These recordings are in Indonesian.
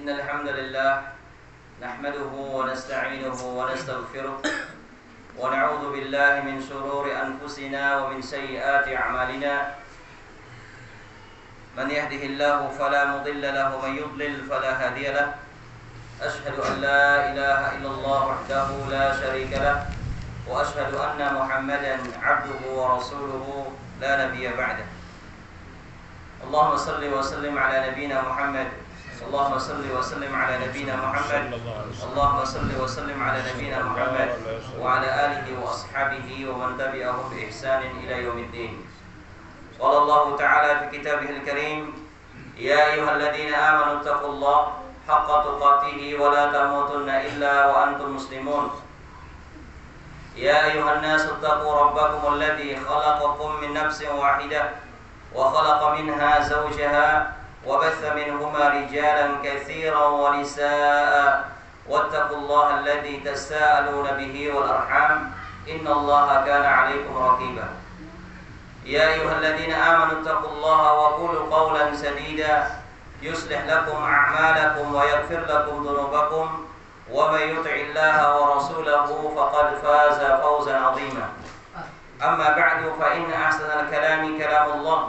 إن الحمد لله نحمده ونستعينه ونستغفره ونعوذ بالله من شرور أنفسنا ومن سيئات أعمالنا من يهده الله فلا مضل له ومن يضلل فلا هادي له أشهد أن لا إله إلا الله وحده لا شريك له وأشهد أن محمدا عبده ورسوله لا نبي بعده اللهم صل وسلم على نبينا محمد اللهم صل وسلم على نبينا محمد اللهم صل وسلم على نبينا محمد وعلى آله وأصحابه ومن تبعهم بإحسان إلى يوم الدين. قال الله تعالى في كتابه الكريم يا أيها الذين آمنوا اتقوا الله حق تقاته ولا تموتن إلا وأنتم مسلمون. يا أيها الناس اتقوا ربكم الذي خلقكم من نفس واحدة وخلق منها زوجها وبث منهما رجالا كثيرا ونساء واتقوا الله الذي تساءلون به والأرحام إن الله كان عليكم رقيبا. يا أيها الذين آمنوا اتقوا الله وقولوا قولا سديدا يصلح لكم أعمالكم ويغفر لكم ذنوبكم ومن يطع الله ورسوله فقد فاز فوزا عظيما. أما بعد فإن أحسن الكلام كلام الله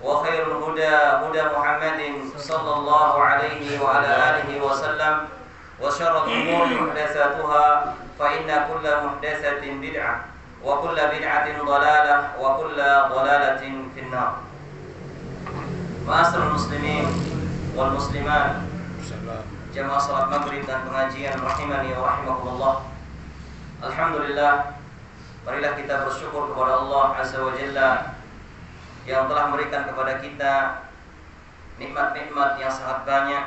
وخير الهدى هدى محمد صلى الله عليه وعلى آله وسلم وشر الأمور محدثاتها فإن كل محدثة بدعة وكل بدعة ضلالة وكل ضلالة في النار. Ma'asyiral muslimin wal muslimat, jamaah salat maghrib dan pengajian rahimani wa rahimakumullah. Alhamdulillah, marilah kita bersyukur kepada Allah Azza wa Jalla yang telah memberikan kepada kita nikmat-nikmat yang sangat banyak,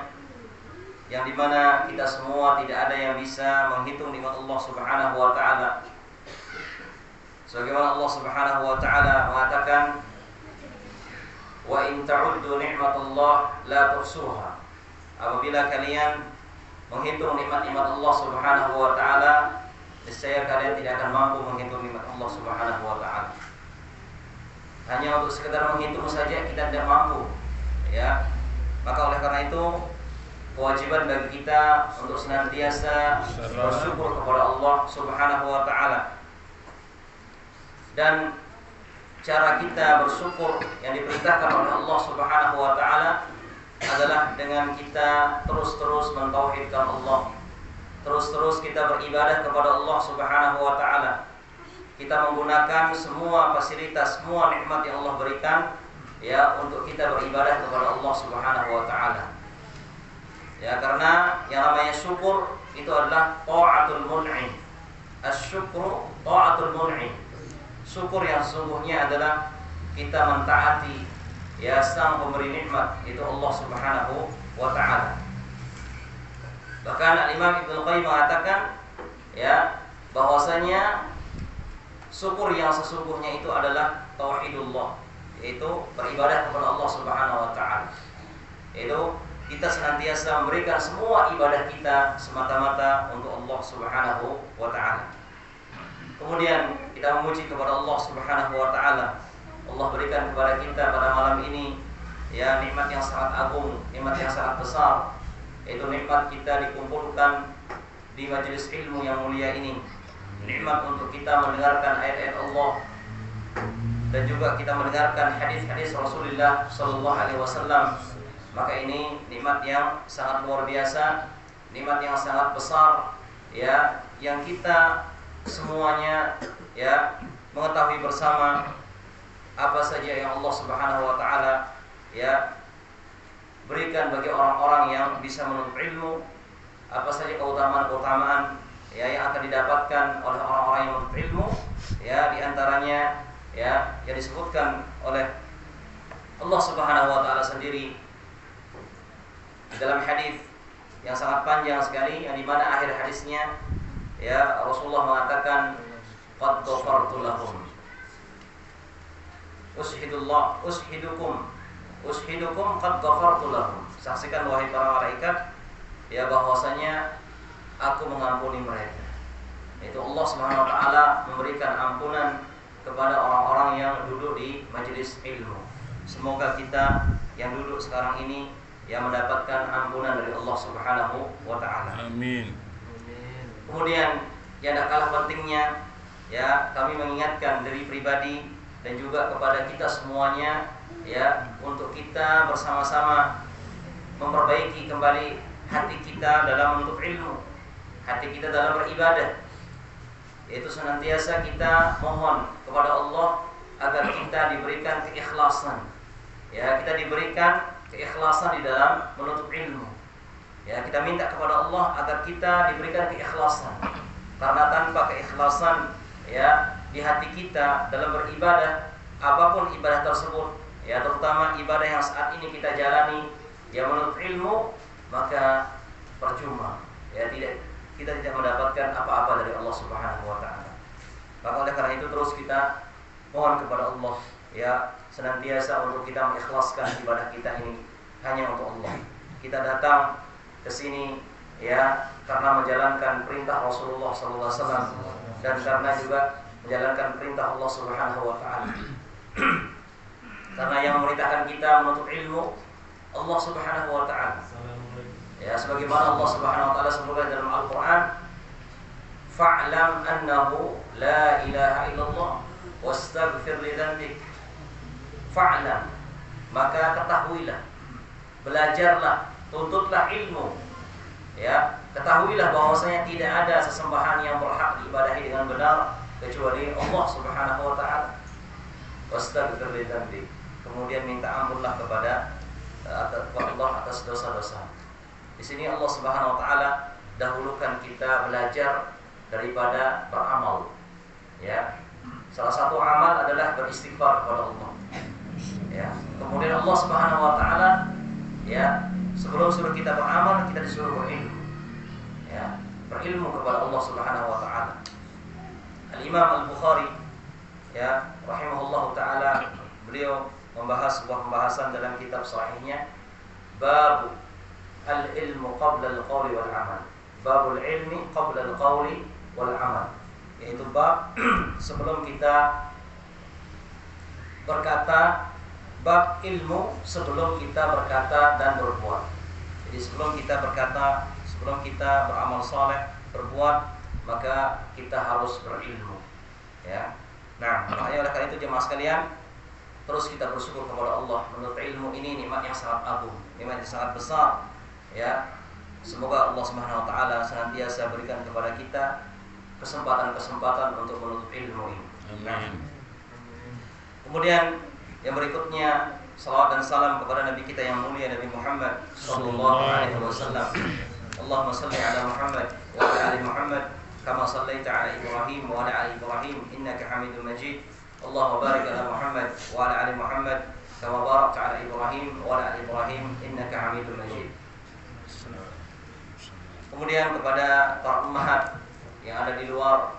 yang dimana kita semua tidak ada yang bisa menghitung nikmat Allah Subhanahu wa Ta'ala. Sebagaimana Allah Subhanahu wa Ta'ala mengatakan, wa in ta'uddu ni'matullah la tuhsuha. Apabila kalian menghitung nikmat-nikmat Allah Subhanahu wa Ta'ala, niscaya kalian tidak akan mampu menghitung nikmat Allah Subhanahu wa Ta'ala. Hanya untuk sekedar menghitung saja kita tidak mampu, ya. Maka oleh karena itu kewajiban bagi kita untuk senantiasa bersyukur kepada Allah Subhanahu wa Ta'ala. Dan cara kita bersyukur yang diperintahkan oleh Allah Subhanahu wa Ta'ala adalah dengan kita terus-terus mentauhidkan Allah, terus-terus kita beribadah kepada Allah Subhanahu wa Ta'ala. Kita menggunakan semua fasilitas, semua nikmat yang Allah berikan, ya, untuk kita beribadah kepada Allah Subhanahu wa Ta'ala. Ya, karena yang namanya syukur itu adalah ta'atul mun'im. Asyukru ta'atul mun'im. Syukur yang sesungguhnya adalah kita mentaati, ya, sang pemberi nikmat, itu Allah Subhanahu wa Ta'ala. Bahkan Al-Imam Ibnu Qayyim mengatakan, ya, bahwasanya syukur yang sesungguhnya itu adalah tauhidullah, yaitu beribadah kepada Allah Subhanahu wa Ta'ala. Yaitu kita senantiasa memberikan semua ibadah kita semata-mata untuk Allah Subhanahu wa Ta'ala. Kemudian kita memuji kepada Allah Subhanahu wa Ta'ala. Allah berikan kepada kita pada malam ini, ya, nikmat yang sangat agung, nikmat yang sangat besar, yaitu nikmat kita dikumpulkan di majelis ilmu yang mulia ini. Nikmat untuk kita mendengarkan ayat-ayat Allah dan juga kita mendengarkan hadis-hadis Rasulullah sallallahu alaihi wasallam. Maka ini nikmat yang sangat luar biasa, nikmat yang sangat besar, ya, yang kita semuanya, ya, mengetahui bersama apa saja yang Allah Subhanahu wa Ta'ala, ya, berikan bagi orang-orang yang bisa menuntut ilmu, apa saja keutamaan-keutamaan, ya, yang akan didapatkan oleh orang-orang yang menuntut ilmu, ya, diantaranya, ya, yang disebutkan oleh Allah Subhanahu wa Ta'ala sendiri di dalam hadis yang sangat panjang sekali, yang dimana akhir hadisnya, ya, Rasulullah mengatakan qad ghafartu lahum. Ushidukum qad ghafartu lahum. Saksikan wahai para malaikat, ya, bahwasanya aku mengampuni mereka. Itu Allah Subhanahu wa Ta'ala memberikan ampunan kepada orang-orang yang duduk di majelis ilmu. Semoga kita yang duduk sekarang ini yang mendapatkan ampunan dari Allah Subhanahu wa taala. Amin. Kemudian yang tak kalah pentingnya, ya, kami mengingatkan diri pribadi dan juga kepada kita semuanya, ya, untuk kita bersama-sama memperbaiki kembali hati kita dalam menuntut ilmu, hati kita dalam beribadah, yaitu senantiasa kita mohon kepada Allah agar kita diberikan keikhlasan, ya, kita diberikan keikhlasan di dalam menuntut ilmu, ya, kita minta kepada Allah agar kita diberikan keikhlasan, karena tanpa keikhlasan, ya, di hati kita dalam beribadah, apapun ibadah tersebut, ya, terutama ibadah yang saat ini kita jalani, ya, menuntut ilmu, maka percuma, ya, kita tidak mendapatkan apa-apa dari Allah Subhanahu wa taala. Maka oleh karena itu terus kita mohon kepada Allah, ya, senantiasa untuk kita mengikhlaskan ibadah kita ini hanya untuk Allah. Kita datang ke sini, ya, karena menjalankan perintah Rasulullah SAW dan karena juga menjalankan perintah Allah Subhanahu wa taala. Karena yang memerintahkan kita menuntut ilmu Allah Subhanahu wa taala. Ya, sebagaimana Allah Subhanahu wa taala sebutkan dalam Al-Qur'an, fa'lam annahu la ilaha illallah wastaghfir li dzambik. Fa'lam, maka ketahuilah, belajarlah, tuntutlah ilmu. Ya, ketahuilah bahwasanya tidak ada sesembahan yang berhak diibadahi dengan benar kecuali Allah Subhanahu wa taala. Wastaghfir li dzambik. Kemudian minta ampunlah kepada Allah atas dosa-dosa. Di sini Allah Subhanahu wa taala dahulukan kita belajar daripada beramal. Ya. Salah satu amal adalah beristighfar kepada Allah. Ya. Kemudian Allah Subhanahu wa taala, ya, sebelum suruh kita beramal, kita disuruh berilmu. Ya, berilmu kepada Allah Subhanahu wa taala. Al-Imam Al-Bukhari, ya, rahimahullahu taala, beliau membahas sebuah pembahasan dalam kitab sahihnya, bab al-ilmu qabla al-qawli wal amal. Babul ilmi qabla al-qawli wal amal, yaitu bab sebelum kita berkata, bab ilmu sebelum kita berkata dan berbuat. Jadi sebelum kita berkata, sebelum kita beramal saleh, berbuat, maka kita harus berilmu, ya. Nah, makanya oleh karena itu jemaah sekalian, terus kita bersyukur kepada Allah. Menurut ilmu ini nikmat yang sangat agung, nikmat yang sangat besar, ya. Semoga Allah Subhanahu wa taala senantiasa berikan kepada kita kesempatan-kesempatan untuk menuntut ilmu ini. Amin. Kemudian yang berikutnya, salawat dan salam kepada Nabi kita yang mulia, Nabi Muhammad sallallahu alaihi wasallam. Allahumma shalli ala Muhammad wa ala ali Muhammad kama shallaita ala Ibrahim wa ala ali Ibrahim innaka Hamidum Majid. Allahumma barik ala Muhammad wa ala ali Muhammad kama barakta ala Ibrahim wa ala ali Ibrahim innaka Hamidum Majid. Kemudian kepada para ummahat yang ada di luar,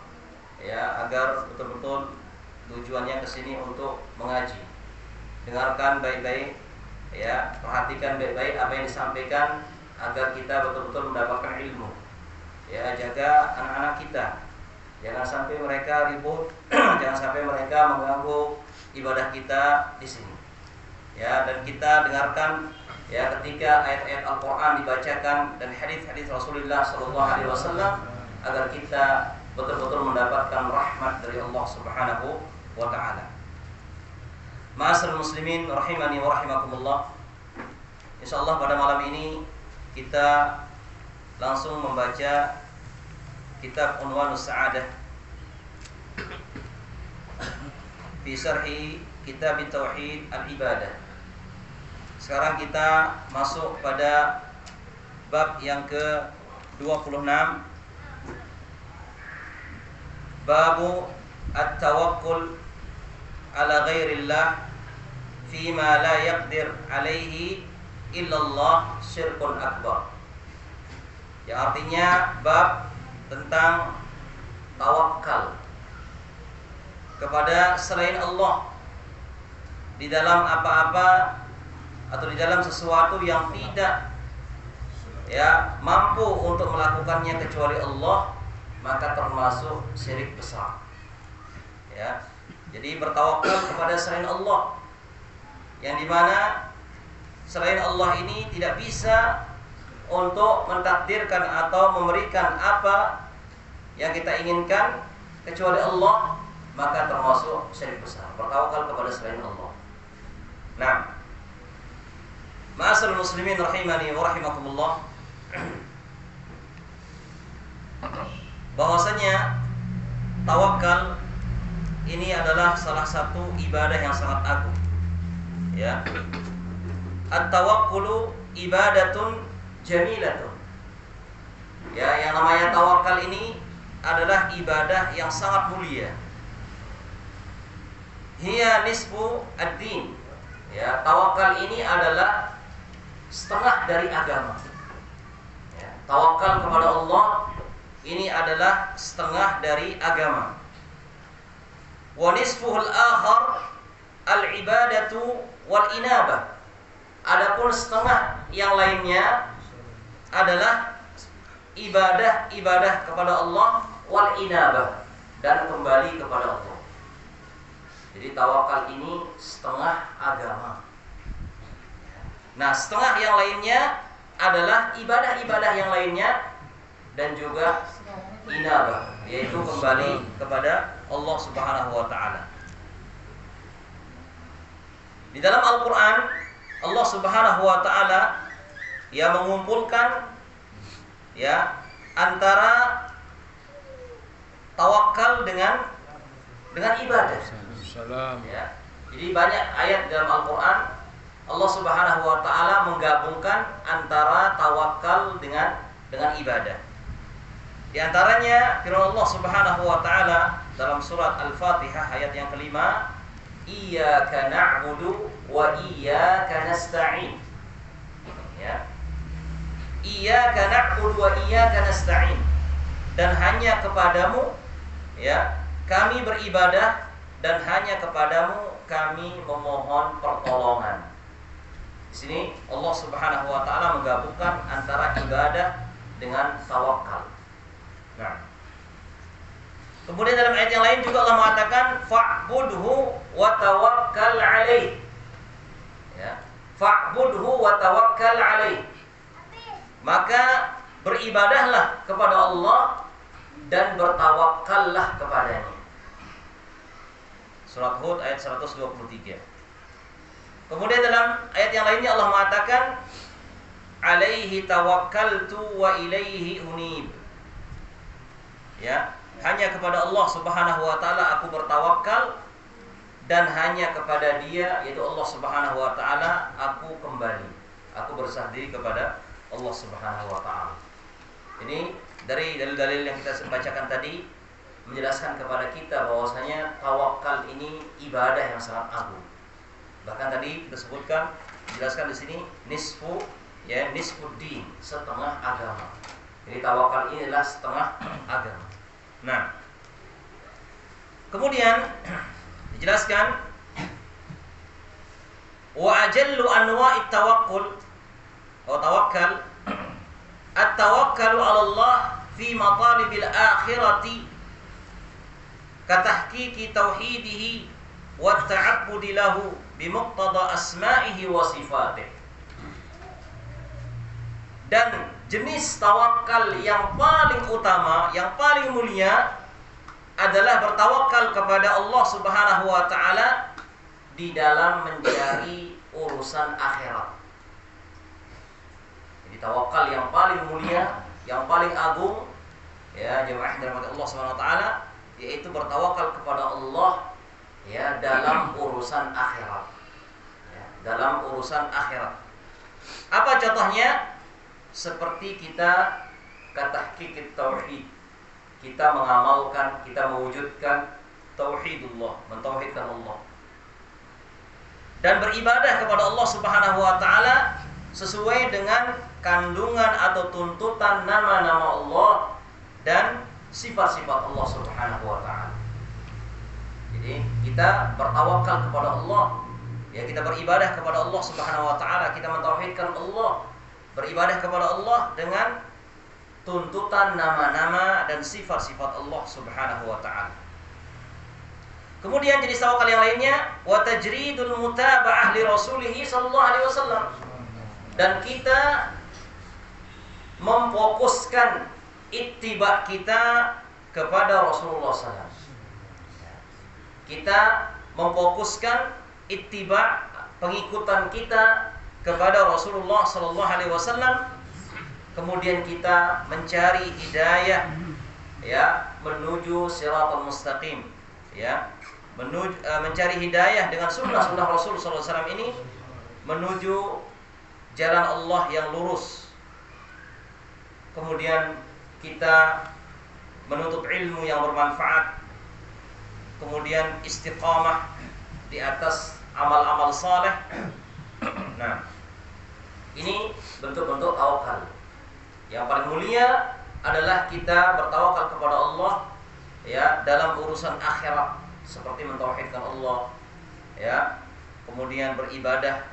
ya, agar betul-betul tujuannya ke sini untuk mengaji. Dengarkan baik-baik, ya, perhatikan baik-baik apa yang disampaikan agar kita betul-betul mendapatkan ilmu. Ya, jaga anak-anak kita. Jangan sampai mereka ribut, jangan sampai mereka mengganggu ibadah kita di sini. Ya, dan kita dengarkan, ya, ketika ayat-ayat Al-Qur'an dibacakan dan hadis-hadis Rasulullah sallallahu alaihi wasallam agar kita betul-betul mendapatkan rahmat dari Allah Subhanahu wa taala. Ma'asyiral muslimin rahimani wa rahimakumullah. Insyaallah pada malam ini kita langsung membaca kitab Unwanus Sa'adah fi syarhi kitab Tauhid al-Ibadah. Sekarang kita masuk pada bab yang ke-26, babu at-tawakkul ala ghairillah fima la yaqdir alaihi illallah syirkun akbar. Yang artinya bab tentang tawakal kepada selain Allah di dalam apa-apa atau di dalam sesuatu yang tidak, ya, mampu untuk melakukannya kecuali Allah, maka termasuk syirik besar. Jadi bertawakal kepada selain Allah, yang dimana selain Allah ini tidak bisa untuk mentakdirkan atau memberikan apa yang kita inginkan kecuali Allah, maka termasuk syirik besar, bertawakal kepada selain Allah. Nah, ma'asyiral muslimin rahimani wa rahimakumullah, bahwasanya tawakal ini adalah salah satu ibadah yang sangat agung. Ya. At-tawakkulu ibadatun jamilatun. Ya, yang namanya tawakal ini adalah ibadah yang sangat mulia. Hiya nisfu ad-din. Ya, tawakal ini adalah setengah dari agama. Ya, tawakal kepada Allah ini adalah setengah dari agama. Wa nisfuhul akhar al-ibadatu wal inabah. Adapun setengah yang lainnya adalah ibadah kepada Allah wal inabah, dan kembali kepada Allah. Jadi tawakal ini setengah agama. Nah, setengah yang lainnya adalah ibadah-ibadah yang lainnya dan juga inabah, yaitu kembali kepada Allah Subhanahu wa taala. Di dalam Al-Qur'an Allah Subhanahu wa taala yang mengumpulkan ya antara tawakal dengan ibadah. Ya. Jadi banyak ayat dalam Al-Qur'an Allah Subhanahu wa taala menggabungkan antara tawakal dengan ibadah. Di antaranya firman Allah Subhanahu wa taala dalam surat Al-Fatihah ayat yang kelima, iyyaka na'budu wa iyyaka nasta'in. Ya. Iyyaka na'budu wa iyyaka nasta'in. Dan hanya kepadamu ya kami beribadah, dan hanya kepadamu kami memohon pertolongan. Di sini Allah Subhanahu wa taala menggabungkan antara ibadah dengan tawakal. Nah, kemudian dalam ayat yang lain juga Allah mengatakan fa'budhu wa tawakkal 'alaih. Ya, fa'budhu wa tawakkal 'alaih. Maka beribadahlah kepada Allah dan bertawakallah kepadanya. Surat Hud ayat 123. Kemudian dalam ayat yang lainnya Allah mengatakan alaihi tawakkaltu wa ilaihi unib. Ya, hanya kepada Allah Subhanahu wa taala aku bertawakal, dan hanya kepada Dia, yaitu Allah Subhanahu wa taala, aku kembali. Aku berserah diri kepada Allah Subhanahu wa taala. Ini dari dalil-dalil yang kita bacakan tadi menjelaskan kepada kita bahwasanya tawakal ini ibadah yang sangat agung. Bahkan tadi kita sebutkan, dijelaskan di sini nisfu nisfuddin, setengah agama. Jadi tawakal ini adalah setengah agama. Nah, kemudian dijelaskan wa ajallu anwa'it tawakkul wa tawakkal at-tawakkalu 'ala Allah fi matalibil akhirati katahqiqi tauhidihi wa ta'abbudi lahu bimuqtada asma'ihi wa sifatih. Dan jenis tawakal yang paling utama, yang paling mulia adalah bertawakal kepada Allah Subhanahu wa taala di dalam mencari urusan akhirat. Jadi tawakal yang paling mulia, yang paling agung ya jemaah dirahmati Allah Subhanahu wa taala, yaitu bertawakal kepada Allah ya dalam urusan akhirat. Ya, dalam urusan akhirat. Apa contohnya? Seperti kita katahqiq tauhid. Kita mengamalkan, kita mewujudkan tauhidullah, mentauhidkan Allah. Dan beribadah kepada Allah Subhanahu wa taala sesuai dengan kandungan atau tuntutan nama-nama Allah dan sifat-sifat Allah Subhanahu wa taala. Jadi kita bertawakal kepada Allah, ya kita beribadah kepada Allah Subhanahu wa taala, kita mentauhidkan Allah, beribadah kepada Allah dengan tuntutan nama-nama dan sifat-sifat Allah Subhanahu wa taala. Kemudian jenis tawakal yang lainnya wa tajridul mutaba'ah li rasulih sallallahu alaihi wasallam. dan kita memfokuskan ittiba kita kepada Rasulullah SAW. Kita memfokuskan ittiba, pengikutan kita kepada Rasulullah SAW. Kemudian kita mencari hidayah, ya, menuju siratal mustaqim, ya, mencari hidayah dengan sunnah-sunnah Rasul SAW ini menuju jalan Allah yang lurus. Kemudian kita menuntut ilmu yang bermanfaat, kemudian istiqamah di atas amal-amal saleh. Nah, ini bentuk-bentuk tawakal. Yang paling mulia adalah kita bertawakal kepada Allah, ya, dalam urusan akhirat, seperti mentauhidkan Allah, ya, kemudian beribadah,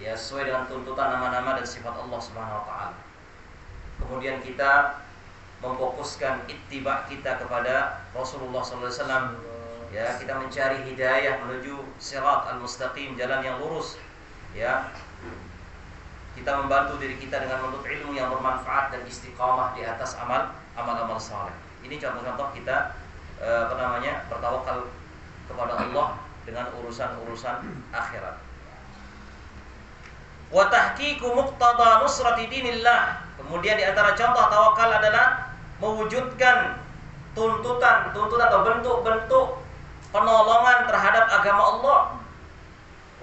ya, sesuai dengan tuntutan nama-nama dan sifat Allah Subhanahu wa taala. Kemudian kita memfokuskan ittiba kita kepada Rasulullah SAW. Ya, kita mencari hidayah menuju sirat al-mustaqim, jalan yang lurus. Ya, kita membantu diri kita dengan menuntut ilmu yang bermanfaat dan istiqamah di atas amal-amal saleh. Ini contoh-contoh kita bertawakal kepada Allah dengan urusan-urusan akhirat. Wa tahqiqu muqtada nusrati dinillah. Kemudian di antara contoh tawakal adalah mewujudkan tuntutan atau bentuk-bentuk penolongan terhadap agama Allah.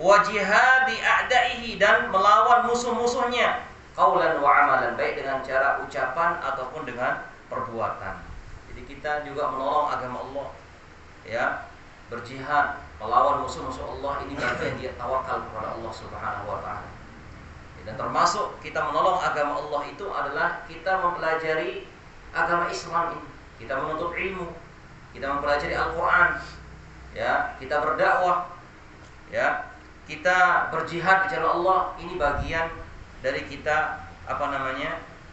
Wa jihadi a'daihi, dan melawan musuh-musuhnya, qaulan wa amalan, baik dengan cara ucapan ataupun dengan perbuatan. Jadi kita juga menolong agama Allah, ya, berjihad melawan musuh-musuh Allah. Ini bagian dia tawakal kepada Allah Subhanahu wa taala. Dan termasuk kita menolong agama Allah itu adalah kita mempelajari agama Islam ini. Kita menuntut ilmu, kita mempelajari Al-Quran, ya, kita berdakwah, ya, kita berjihad di jalan Allah. Ini bagian dari kita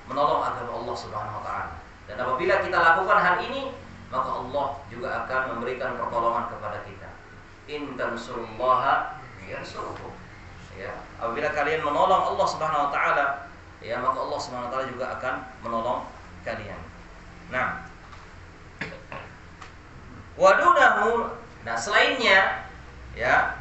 menolong agama Allah Subhanahu wa taala. Dan apabila kita lakukan hal ini, maka Allah juga akan memberikan pertolongan kepada kita. In tansurullaha yansurkum. Ya, apabila kalian menolong Allah Subhanahu wa taala, ya, maka Allah Subhanahu wa taala juga akan menolong kalian. Nah, wadunahu, nah selainnya, ya,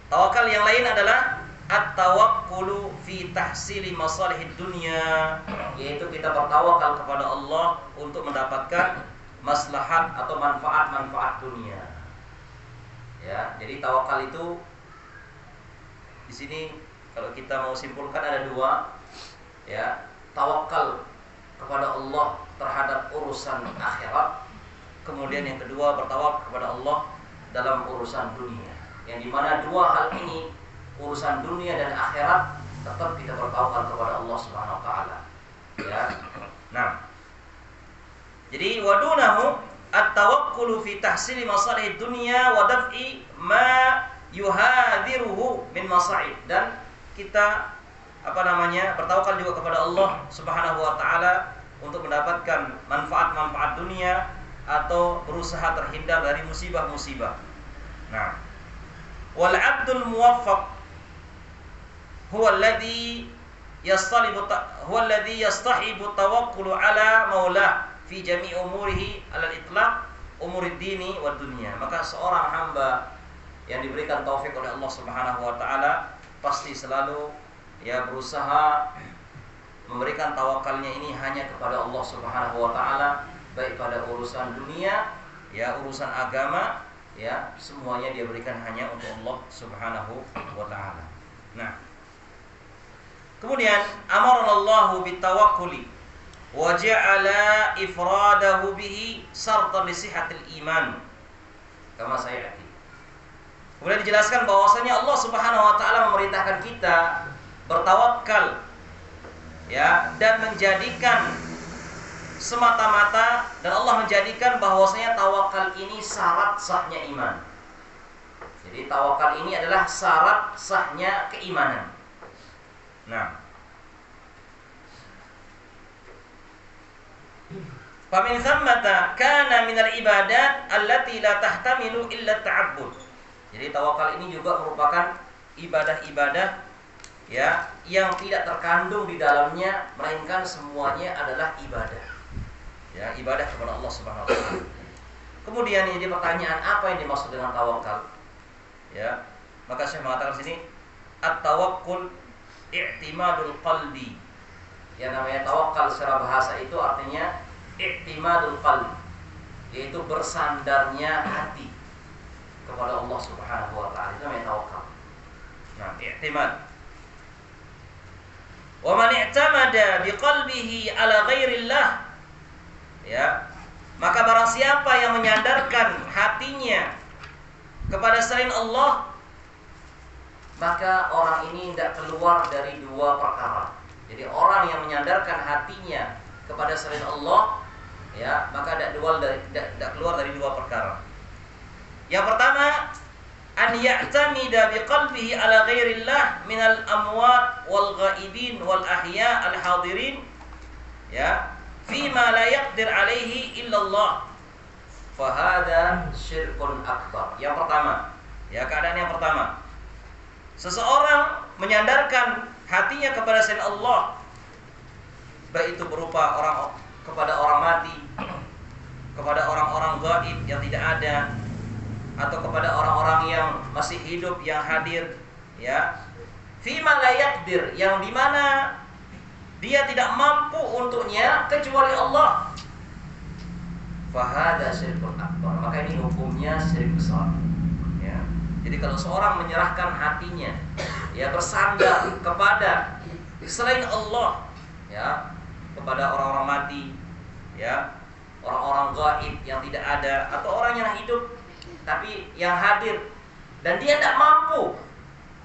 tawakal yang lain adalah at-tawakkulu fi tahsili masalihid dunya, yaitu kita bertawakal kepada Allah untuk mendapatkan maslahat atau manfaat-manfaat dunia. Ya, jadi tawakal itu di sini kalau kita mau simpulkan ada dua, ya, tawakal kepada Allah terhadap urusan akhirat, kemudian yang kedua bertawakal kepada Allah dalam urusan dunia. Yang dimana dua hal ini, urusan dunia dan akhirat, tetap kita bertawakal kepada Allah Subhanahu wa taala. Ya. Nah, jadi wadunahu at-tawakkulu fi tahsili masalihid dunya wa daf'i ma yuhadiruhu min masa'ib, dan kita bertawakal juga kepada Allah Subhanahu wa taala untuk mendapatkan manfaat-manfaat dunia atau berusaha terhindar dari musibah-musibah. Nah, wal 'abdul muwaffaq huwa alladhi yastahibu tawakkulu ala maulah fi jami' umurihi ala al-itlaq umurid dini wad dunya. Maka seorang hamba yang diberikan taufik oleh Allah Subhanahu wa taala pasti selalu, ya, berusaha memberikan tawakalnya ini hanya kepada Allah Subhanahu wa taala, baik pada urusan dunia, ya, urusan agama, ya, semuanya dia berikan hanya untuk Allah Subhanahu wa taala. Nah, kemudian amarallahu bitawakkuli wa ja'ala ifradahu bihi sartan li sihhatil iman. Kama sayati. Kemudian dijelaskan bahwasanya Allah Subhanahu wa taala memerintahkan kita bertawakal, ya, dan menjadikan semata-mata, dan Allah menjadikan bahwasanya tawakal ini syarat sahnya iman. Jadi tawakal ini adalah syarat sahnya keimanan. Nah, famin thammata kana minal ibadat allati la tahtamilu illa ta'abbud. Jadi tawakal ini juga merupakan ibadah-ibadah ya, yang tidak terkandung di dalamnya melainkan semuanya adalah ibadah. Ya, ibadah kepada Allah Subhanahu wa taala. Kemudian ini pertanyaan, apa yang dimaksud dengan tawakal? Ya, maka saya mengatakan sini at-tawakkul i'timadul qalbi. Yang namanya tawakal secara bahasa itu artinya i'timadul qalbi, yaitu bersandarnya hati kepada Allah Subhanahu wa taala. Itu namanya tawakal. Nah, i'timad. Wa man i'tamada biqalbihi ala ghairillah, ya, maka barang siapa yang menyandarkan hatinya kepada selain Allah, maka orang ini tidak keluar dari dua perkara. Jadi orang yang menyandarkan hatinya kepada selain Allah, ya, maka tidak keluar dari dua perkara. Yang pertama, an ya'tamida biqalbihi ala ghairillah minal amwat wal ghaibin wal ahya al hadirin, ya, fima la yaqdir alaihi illallah, fahada syirkun akbar. Yang pertama, ya, keadaan yang pertama, seseorang menyandarkan hatinya kepada selain Allah, baik itu berupa kepada orang mati, kepada orang-orang gaib yang tidak ada, atau kepada orang-orang yang masih hidup yang hadir, ya, fima la yaqdir, yang dimana dia tidak mampu untuknya kecuali Allah, fahada syirkun akbar, maka ini hukumnya syirik besar. Ya. Jadi kalau seorang menyerahkan hatinya, ya, bersandar kepada selain Allah, ya, kepada orang-orang mati, ya, orang-orang gaib yang tidak ada, atau orang yang hidup tapi yang hadir, dan dia tidak mampu,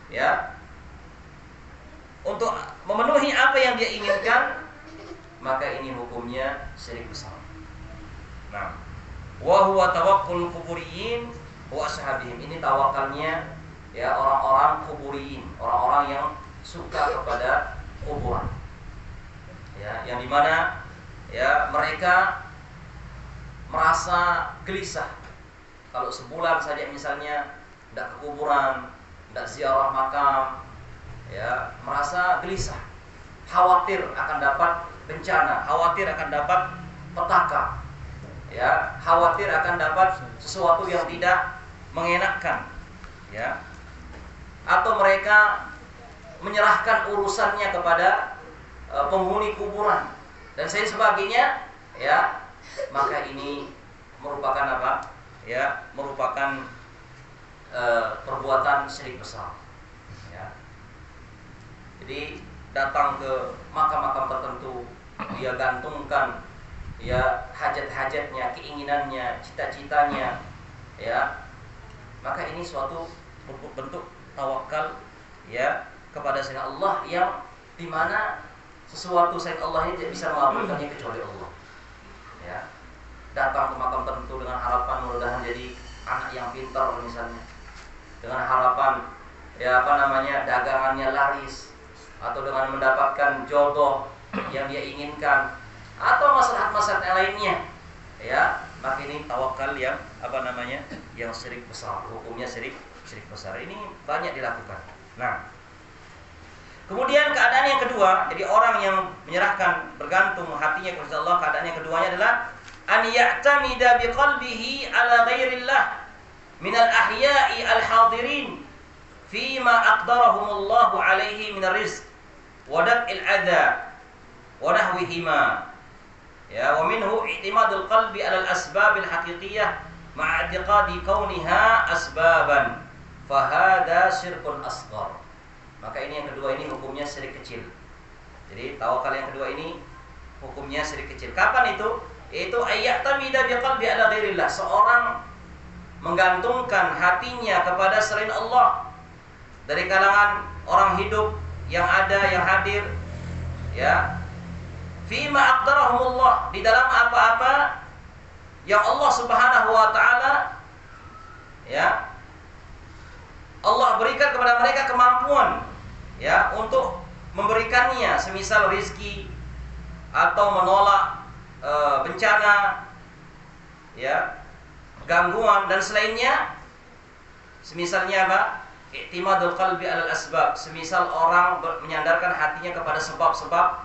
ya, untuk memenuhi apa yang dia inginkan, maka ini hukumnya syirik besar. Nah, wa huwa tawakkul kuburiyin wa ashabihim, ini tawakalnya, ya, orang-orang kuburiyin, orang-orang yang suka kepada kuburan, ya, yang dimana, ya, mereka merasa gelisah kalau sebulan saja misalnya tidak ke kuburan, tidak ziarah makam, ya, merasa gelisah, khawatir akan dapat bencana, khawatir akan dapat petaka, ya, khawatir akan dapat sesuatu yang tidak mengenakkan, ya, atau mereka menyerahkan urusannya kepada penghuni kuburan dan sebagainya, ya, maka ini merupakan apa? Ya, merupakan perbuatan syirik besar. Ya. Jadi datang ke makam-makam tertentu, dia gantungkan, ya, hajat-hajatnya, keinginannya, cita-citanya, ya, maka ini suatu bentuk tawakal, ya, kepada selain Allah, yang dimana sesuatu selain Allah ini tidak bisa mengabulkannya kecuali Allah. Ya, datang ke makam tertentu dengan harapan mudah-mudahan jadi anak yang pintar misalnya, dengan harapan, ya, dagangannya laris, atau dengan mendapatkan jodoh yang dia inginkan, atau masalah-masalah yang lainnya, ya, maka ini tawakal yang yang syirik besar, hukumnya syirik besar. Ini banyak dilakukan. Nah, kemudian keadaan yang kedua, jadi orang yang menyerahkan, bergantung hatinya kepada Allah, keadaan yang keduanya adalah an ya'tamida biqalbihi ala ghairillah minal ahya'i al-hadirin fima aqdarahumullahu alaihi minar rizq wa daf'il adha wa nahwihima, ya, wa minhu i'timadul qalbi ala al-asbabil haqiqiyah ma'a i'tiqadi kauniha asbaban, fahada syirkun asghar. Maka ini yang kedua, ini hukumnya syirik kecil. Jadi tawakal yang kedua ini hukumnya syirik kecil. Kapan itu? Yaitu ayya'tamida biqalbi ala ghairillah, seorang menggantungkan hatinya kepada selain Allah dari kalangan orang hidup yang ada, yang hadir, ya, fima aqdarahumullah, di dalam apa-apa yang Allah Subhanahu wa taala, ya, Allah berikan kepada mereka kemampuan, ya, untuk memberikannya, semisal rizki atau menolak bencana, ya, gangguan dan selainnya. Semisalnya apa? i'timadul qalbi 'alal asbab, semisal orang menyandarkan hatinya kepada sebab-sebab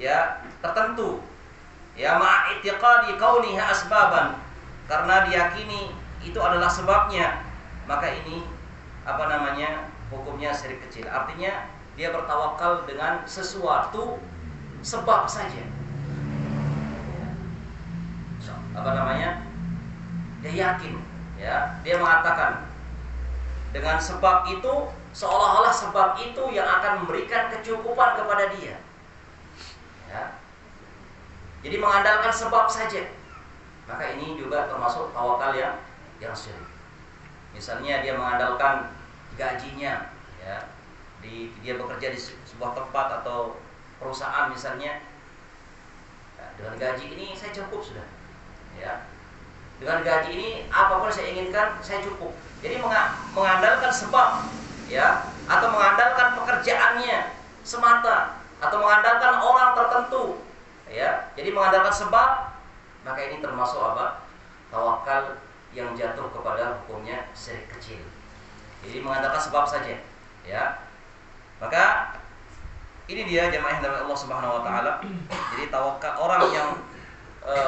ya tertentu, ya ma'itiqadi kauniha asbaban, karena diyakini itu adalah sebabnya, maka ini hukumnya syirik kecil. Artinya dia bertawakal dengan sesuatu sebab saja. Dia yakin, ya, dia mengatakan dengan sebab itu, seolah-olah sebab itu yang akan memberikan kecukupan kepada dia. Ya. Jadi mengandalkan sebab saja. Maka ini juga termasuk tawakal yang syirik. Misalnya dia mengandalkan gajinya, ya, dia bekerja di sebuah tempat atau perusahaan misalnya, ya, dengan gaji ini saya cukup sudah, ya, dengan gaji ini apapun saya inginkan saya cukup. Jadi mengandalkan sebab, ya, atau mengandalkan pekerjaannya semata, atau mengandalkan orang tertentu, ya, jadi mengandalkan sebab, maka ini termasuk tawakal yang jatuh kepada hukumnya syirik kecil. Jadi mengandalkan sebab saja, ya. Maka ini dia jemaah yang dari Allah Subhanahu wa taala. Jadi tawakal, orang yang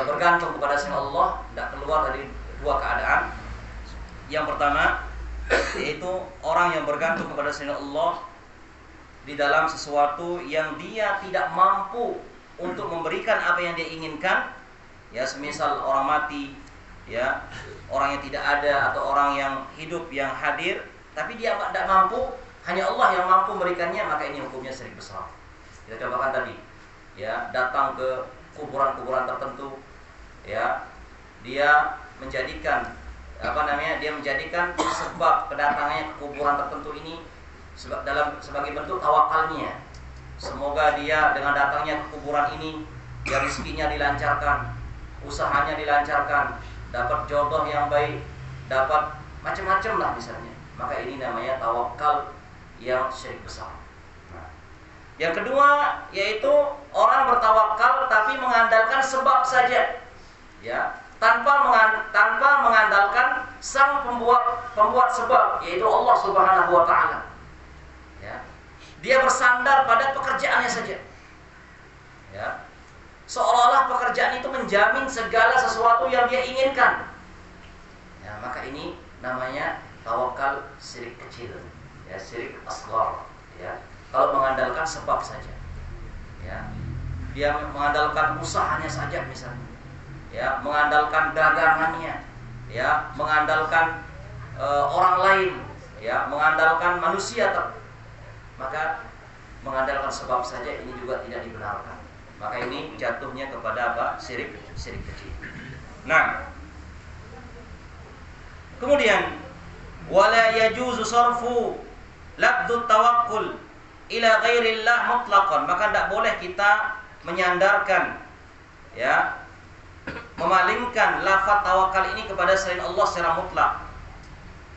bergantung kepada selain Allah tidak keluar dari dua keadaan. Yang pertama yaitu orang yang bergantung kepada selain Allah di dalam sesuatu yang dia tidak mampu untuk memberikan apa yang dia inginkan, ya, semisal orang mati, ya, orang yang tidak ada, atau orang yang hidup yang hadir tapi dia tidak mampu, hanya Allah yang mampu memberikannya, maka ini hukumnya syirik besar. Kita contohkan tadi, ya, datang ke kuburan-kuburan tertentu, ya, dia menjadikan sebab kedatangannya ke kuburan tertentu ini sebagai bentuk tawakalnya. Semoga dia dengan datangnya ke kuburan ini, ya, rezekinya dilancarkan, usahanya dilancarkan, dapat jodoh yang baik, dapat macam-macam lah misalnya. Maka ini namanya tawakal yang syirik besar. Nah, yang kedua yaitu orang bertawakal tapi mengandalkan sebab saja, ya, tanpa mengandalkan sang pembuat sebab, yaitu Allah Subhanahu wa taala. Ya. Dia bersandar pada pekerjaannya saja. Ya. Seolah-olah pekerjaan itu menjamin segala sesuatu yang dia inginkan. Ya, maka ini namanya tawakal syirik kecil, ya, syirik asghar, ya. Kalau mengandalkan sebab saja, ya, dia mengandalkan usahanya saja misalnya, ya, mengandalkan dagangannya, ya, mengandalkan orang lain, ya, mengandalkan manusia, maka mengandalkan sebab saja ini juga tidak dibenarkan. Maka ini jatuhnya kepada syirik kecil. Nah, kemudian wala yajuzu sarfu lafdut tawakkul ila ghairillah mutlaqan, maka tidak boleh kita menyandarkan, ya, memalingkan lafaz tawakal ini kepada selain Allah secara mutlak,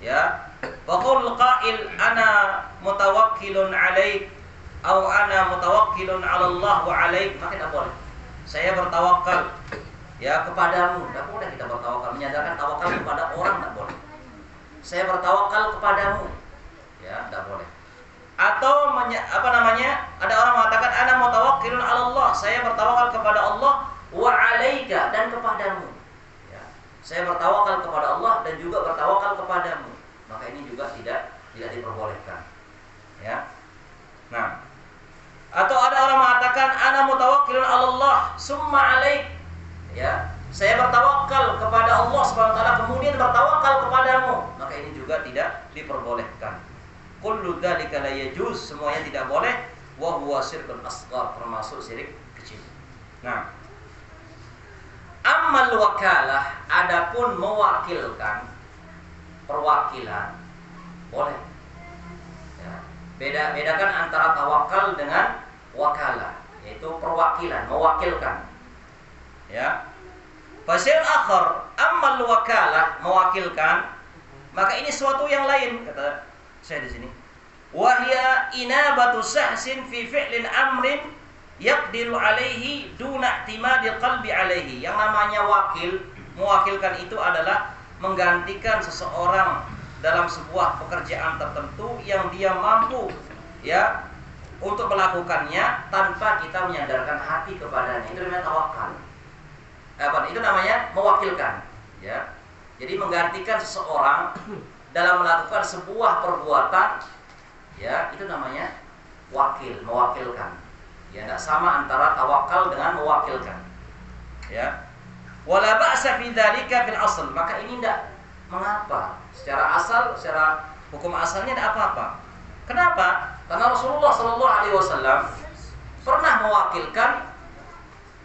ya. Wa qaul qail ana mutawakkilun 'alaik atau ana mutawakkilun 'ala Allah wa 'alaik, maka tidak boleh. Saya bertawakal, ya, kepadamu. Tidak boleh kita bertawakal, menyandarkan tawakal kepada orang, tidak boleh. Saya bertawakal kepadamu, ya, tidak boleh. Atau ada orang mengatakan ana mutawakkilun 'ala Allah, saya bertawakal kepada Allah wa 'alaika, dan kepadamu, ya. Saya bertawakal kepada Allah dan juga bertawakal kepadamu, maka ini juga tidak diperbolehkan, ya. Nah, atau ada orang mengatakan ana mutawakkilun 'ala Allah summa 'alaik, ya, saya bertawakal kepada Allah Subhanahu wa taala kemudian bertawakal kepadamu, maka ini juga tidak diperbolehkan. Kullu dzalika la yajuz, semuanya tidak boleh, wa huwa syirkun asghar, termasuk syirik kecil. Nah, ammal wakalah, adapun mewakilkan, perwakilan boleh, ya. Bedakan antara tawakal dengan wakalah, yaitu perwakilan, mewakilkan, ya. Fasyir akhar, ammal wakalah, mewakilkan, maka ini suatu yang lain, kata saya di sini. Wahya inabatu sahsin fi fi'lin amrin yaqdiru alaihi duna i'timadil qalbi alaihi. Yang namanya mewakilkan itu adalah menggantikan seseorang dalam sebuah pekerjaan tertentu yang dia mampu ya untuk melakukannya tanpa kita menyandarkan hati kepadanya. Itu namanya tawakal. Itu namanya mewakilkan ya. Jadi menggantikan seseorang dalam melakukan sebuah perbuatan ya, itu namanya wakil, mewakilkan. Ya, tidak sama antara tawakal dengan mewakilkan. Ya. Wala ba'sa fi dzalika fil asl. Maka ini tidak mengapa. Secara asal, secara hukum asalnya tidak apa-apa. Kenapa? Karena Rasulullah sallallahu alaihi wasallam pernah mewakilkan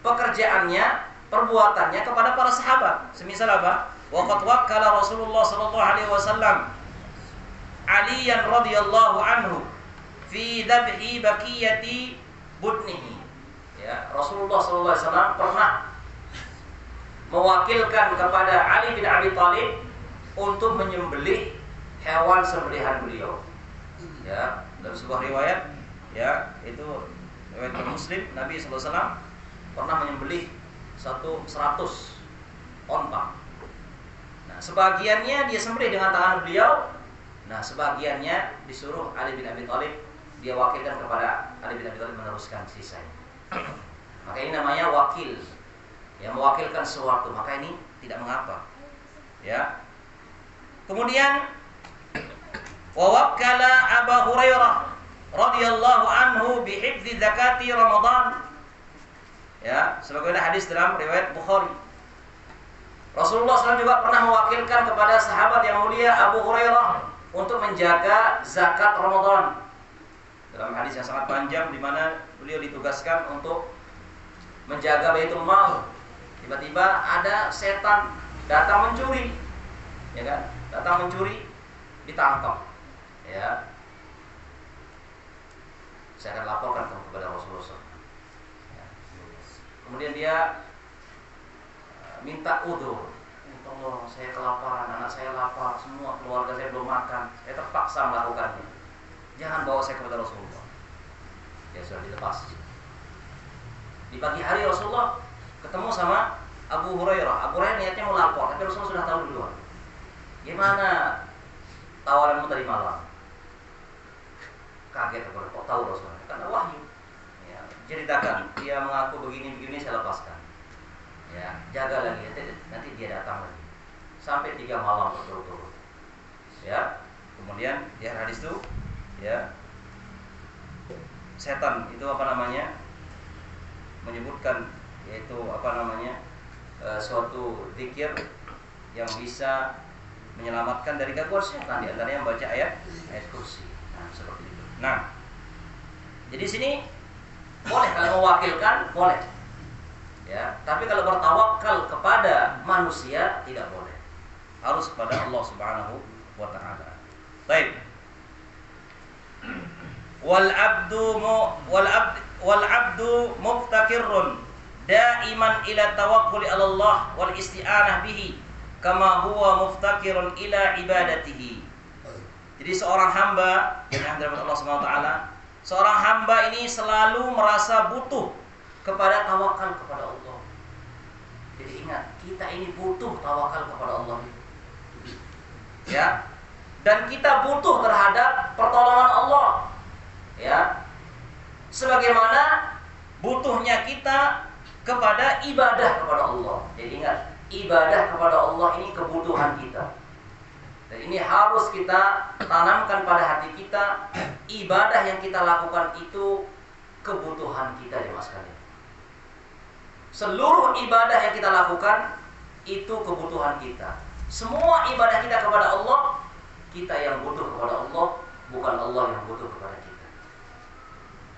pekerjaannya, perbuatannya kepada para sahabat. Semisal apa? Wa qad wakkala Rasulullah sallallahu alaihi wasallam Aliyan radhiyallahu anhu fi dhabhi baqiyati budnihi. Ya, Rasulullah sallallahu alaihi wasallam pernah mewakilkan kepada Ali bin Abi Thalib untuk menyembelih hewan sembelihan beliau. Ya, dalam sebuah riwayat ya, itu riwayat Muslim, Nabi sallallahu alaihi wasallam pernah menyembelih 100 onta. Nah, sebagiannya dia sembelih dengan tangan beliau. Nah, sebagiannya disuruh Ali bin Abi Thalib, dia wakilkan kepada Ali bin Abi Thalib meneruskan sisanya. Maka ini namanya wakil. Ya, mewakilkan sesuatu, maka ini tidak mengapa. Ya. Kemudian wa wakkala Abu Hurairah radhiyallahu anhu bi hifdzi zakati Ramadan. Ya, sebagaimana hadis dalam riwayat Bukhari. Rasulullah SAW juga pernah mewakilkan kepada sahabat yang mulia Abu Hurairah untuk menjaga zakat Ramadan. Dalam hadis yang sangat panjang di mana beliau ditugaskan untuk menjaga Baitul Mal. Tiba-tiba ada setan datang mencuri. Ya kan? Datang mencuri, ditangkap. Ya. Saya akan laporkan kepada Rasulullah SAW. Ya. Kemudian dia minta udzur. Tolong, saya kelaparan, anak saya lapar, semua keluarga saya belum makan. Saya terpaksa melakukannya. Jangan bawa saya kepada Rasulullah. Ya sudah dilepas. Di pagi hari Rasulullah ketemu sama Abu Hurairah. Abu Hurairah niatnya mau lapor, tapi Rasulullah sudah tahu duluan. Gimana tawaranmu tadi malam? Kaget aku, kok tahu Rasulullah? Karena wahyu. Ya, ceritakan, dia mengaku begini-begini, saya lepaskan. Ya, jaga lagi, nanti dia datang lagi. Sampai 3 malam berturut-turut. Ya, kemudian di hadis itu, ya, setan itu apa namanya? Menyebutkan, yaitu apa namanya? Suatu zikir yang bisa menyelamatkan dari gangguan setan, di antaranya membaca ayat kursi. Nah, seperti itu. Nah, jadi sini boleh kalau mewakilkan, boleh. Ya, tapi kalau bertawakal kepada manusia tidak boleh. Harus kepada Allah Subhanahu wa taala. Baik. Wal abdu muftakirun daiman ila tawakkuli 'ala Allah wal isti'anah bihi kama huwa muftakirun ila ibadatihi. Jadi seorang hamba yang dirahmati Allah Subhanahu wa taala, seorang hamba ini selalu merasa butuh kepada tawakal kepada Allah. Jadi ingat, kita ini butuh tawakal kepada Allah. Ya. Dan kita butuh terhadap pertolongan Allah. Ya. Sebagaimana butuhnya kita kepada ibadah kepada Allah. Jadi ingat, ibadah kepada Allah ini kebutuhan kita. Dan ini harus kita tanamkan pada hati kita. Ibadah yang kita lakukan itu kebutuhan kita, jemaah sekalian. Seluruh ibadah yang kita lakukan itu kebutuhan kita. Semua ibadah kita kepada Allah, kita yang butuh kepada Allah, bukan Allah yang butuh kepada kita.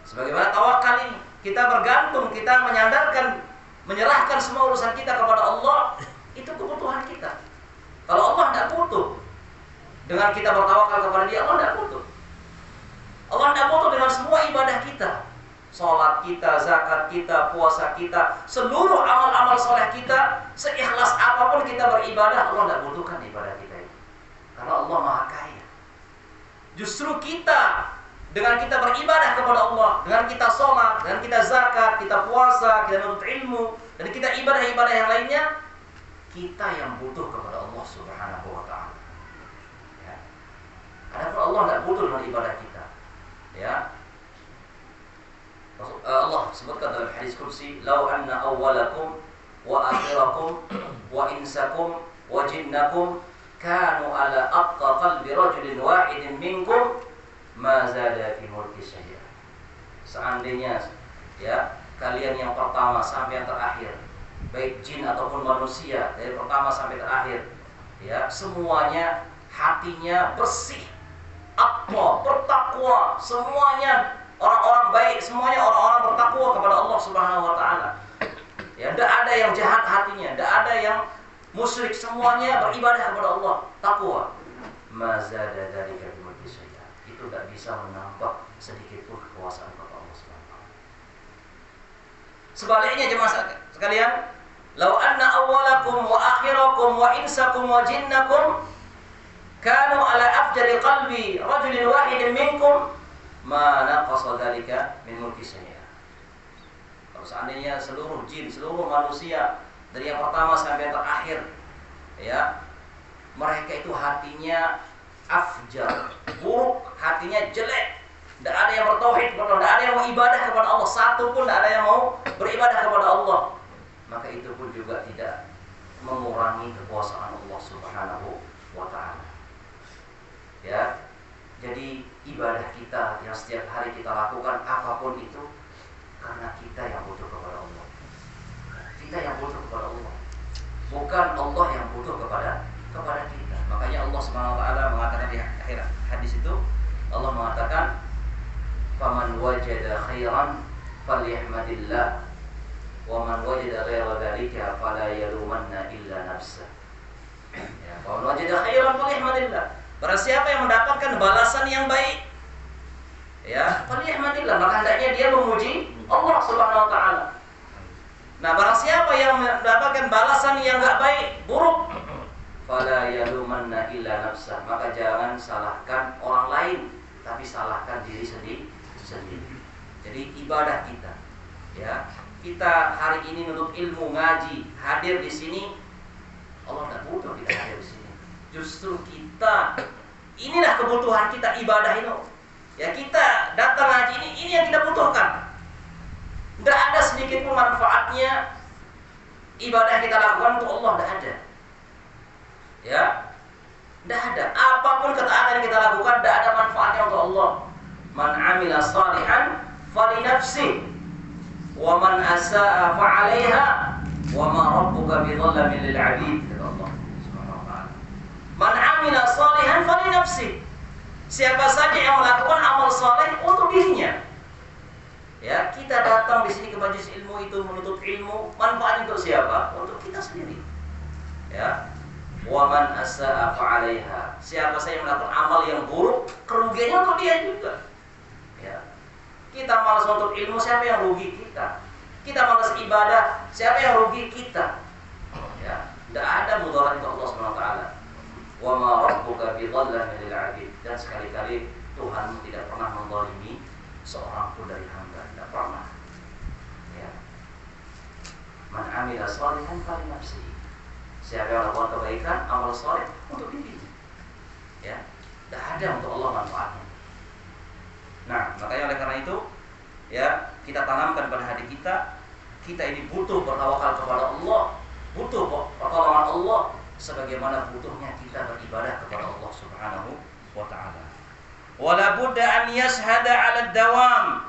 Sebagaimana tawakal ini, kita bergantung, kita menyandarkan, menyerahkan semua urusan kita kepada Allah, itu kebutuhan kita. Kalau Allah tidak butuh dengan kita bertawakal kepada Dia, Allah tidak butuh. Allah tidak butuh dengan semua ibadah kita. Salat kita, zakat kita, puasa kita, seluruh amal-amal soleh kita, seikhlas apapun kita beribadah, Allah tidak butuhkan ibadah kita itu. Karena Allah Maha Kaya. Justru kita, dengan kita beribadah kepada Allah, dengan kita salat, dengan kita zakat, kita puasa, kita menuntut ilmu, dan kita ibadah-ibadah yang lainnya, kita yang butuh kepada Allah Subhanahu wa taala. Ya. Allah tidak butuh dengan ibadah kita. Ya. Allah sebutkan dalam hadis qudsi, "Lau anna awwalakum wa akhirakum wa insakum wa jinnakum kanu ala atqa qalbi rajulin wahidin minkum ma zada fi mulki syai'a." Seandainya ya, kalian yang pertama sampai yang terakhir, baik jin ataupun manusia, dari pertama sampai terakhir, ya, semuanya hatinya bersih, aqwa, bertakwa, semuanya orang-orang baik, semuanya orang-orang bertakwa kepada Allah Subhanahu wa taala. Ya, tidak ada yang jahat hatinya, tidak ada yang musyrik, semuanya beribadah kepada Allah, takwa. Mazada dzalika bi mulki syai'an. Itu tidak bisa menambah sedikit pun kekuasaan kepada Allah Subhanahu wa taala. Sebaliknya jemaah sekalian, "Lau anna awwalakum wa akhirakum wa insakum wa jinnakum kanu ala afjari qalbi rajulin wahidin minkum ma naqasa dzalika min mulki syai'a." Kalau seandainya seluruh jin, seluruh manusia dari yang pertama sampai yang terakhir, ya, mereka itu hatinya afjar, buruk, hatinya jelek, tidak ada yang bertauhid kepada Allah, tidak ada yang mau ibadah kepada Allah, satu pun tidak ada yang mau beribadah kepada Allah, maka itu pun juga tidak mengurangi kekuasaan Allah Subhanahu wa taala. Ya. Jadi ibadah kita yang setiap hari kita lakukan apapun itu karena kita yang butuh kepada Allah. Kita yang butuh kepada Allah, bukan Allah yang butuh kepada kita. Makanya Allah Subhanahu wa taala mengatakan di akhir hadis itu, Allah mengatakan, "Faman wajada khairan falyahmadillah wa man wajada ghaira dzalika fala yalumanna illa nafsah." Ya, faman wajada khairan falyahmadillah. Barang siapa yang mendapatkan balasan yang baik, ya, falyahmadillah, maka hendaknya dia memuji Allah Subhanahu wa taala. Nah, barang siapa yang mendapatkan balasan yang enggak baik, buruk, fala yalumanna illa nafsah, maka jangan salahkan orang lain, tapi salahkan diri sendiri. Jadi ibadah kita, ya, kita hari ini menuntut ilmu, ngaji, hadir di sini, Allah tidak butuh kita hadir di sini. Justru kita, inilah kebutuhan kita, ibadah ini. Ya, kita datang ngaji ini yang kita butuhkan. Tidak ada sedikit pun manfaatnya ibadah kita lakukan untuk Allah, tidak ada. Ya, tidak ada. Apapun ketaatan yang kita lakukan, tidak ada manfaatnya untuk Allah. Man amila salihan falinafsi, wa man asaa fa'alaiha, wa ma rabbuka bidhallamin lil 'abid. Man amila salihan falinafsi. Siapa saja yang melakukan amal saleh untuk dirinya. Ya, kita datang di sini ke majelis ilmu itu menuntut ilmu, manfaat untuk siapa? Untuk kita sendiri. Ya. Wa man asaa fa'alaiha. Siapa saja yang melakukan amal yang buruk, kerugiannya untuk dia juga. Ya. Kita malas menuntut ilmu, siapa yang rugi kita? Kita malas ibadah, siapa yang rugi kita? Ya. Tidak ada mudarat untuk Allah Subhanahu wa taala. Wa ma rabbuka bidhallamin lil 'abid. Dan sekali-kali Tuhanmu tidak pernah menzalimi seorang pun dari hamba, tidak pernah. Ya. Man amila shalihan falinafsihi. Siapa yang melakukan kebaikan, amal saleh untuk dirinya. Ya. Tidak ada untuk Allah manfaatnya. Nah, makanya oleh karena itu, ya, kita tanamkan pada hati kita ini butuh bertawakal kepada Allah, butuh pertolongan Allah, sebagaimana butuhnya kita beribadah kepada Allah Subhanahu wa taala. Wala budda an yashhada 'ala ad-dawam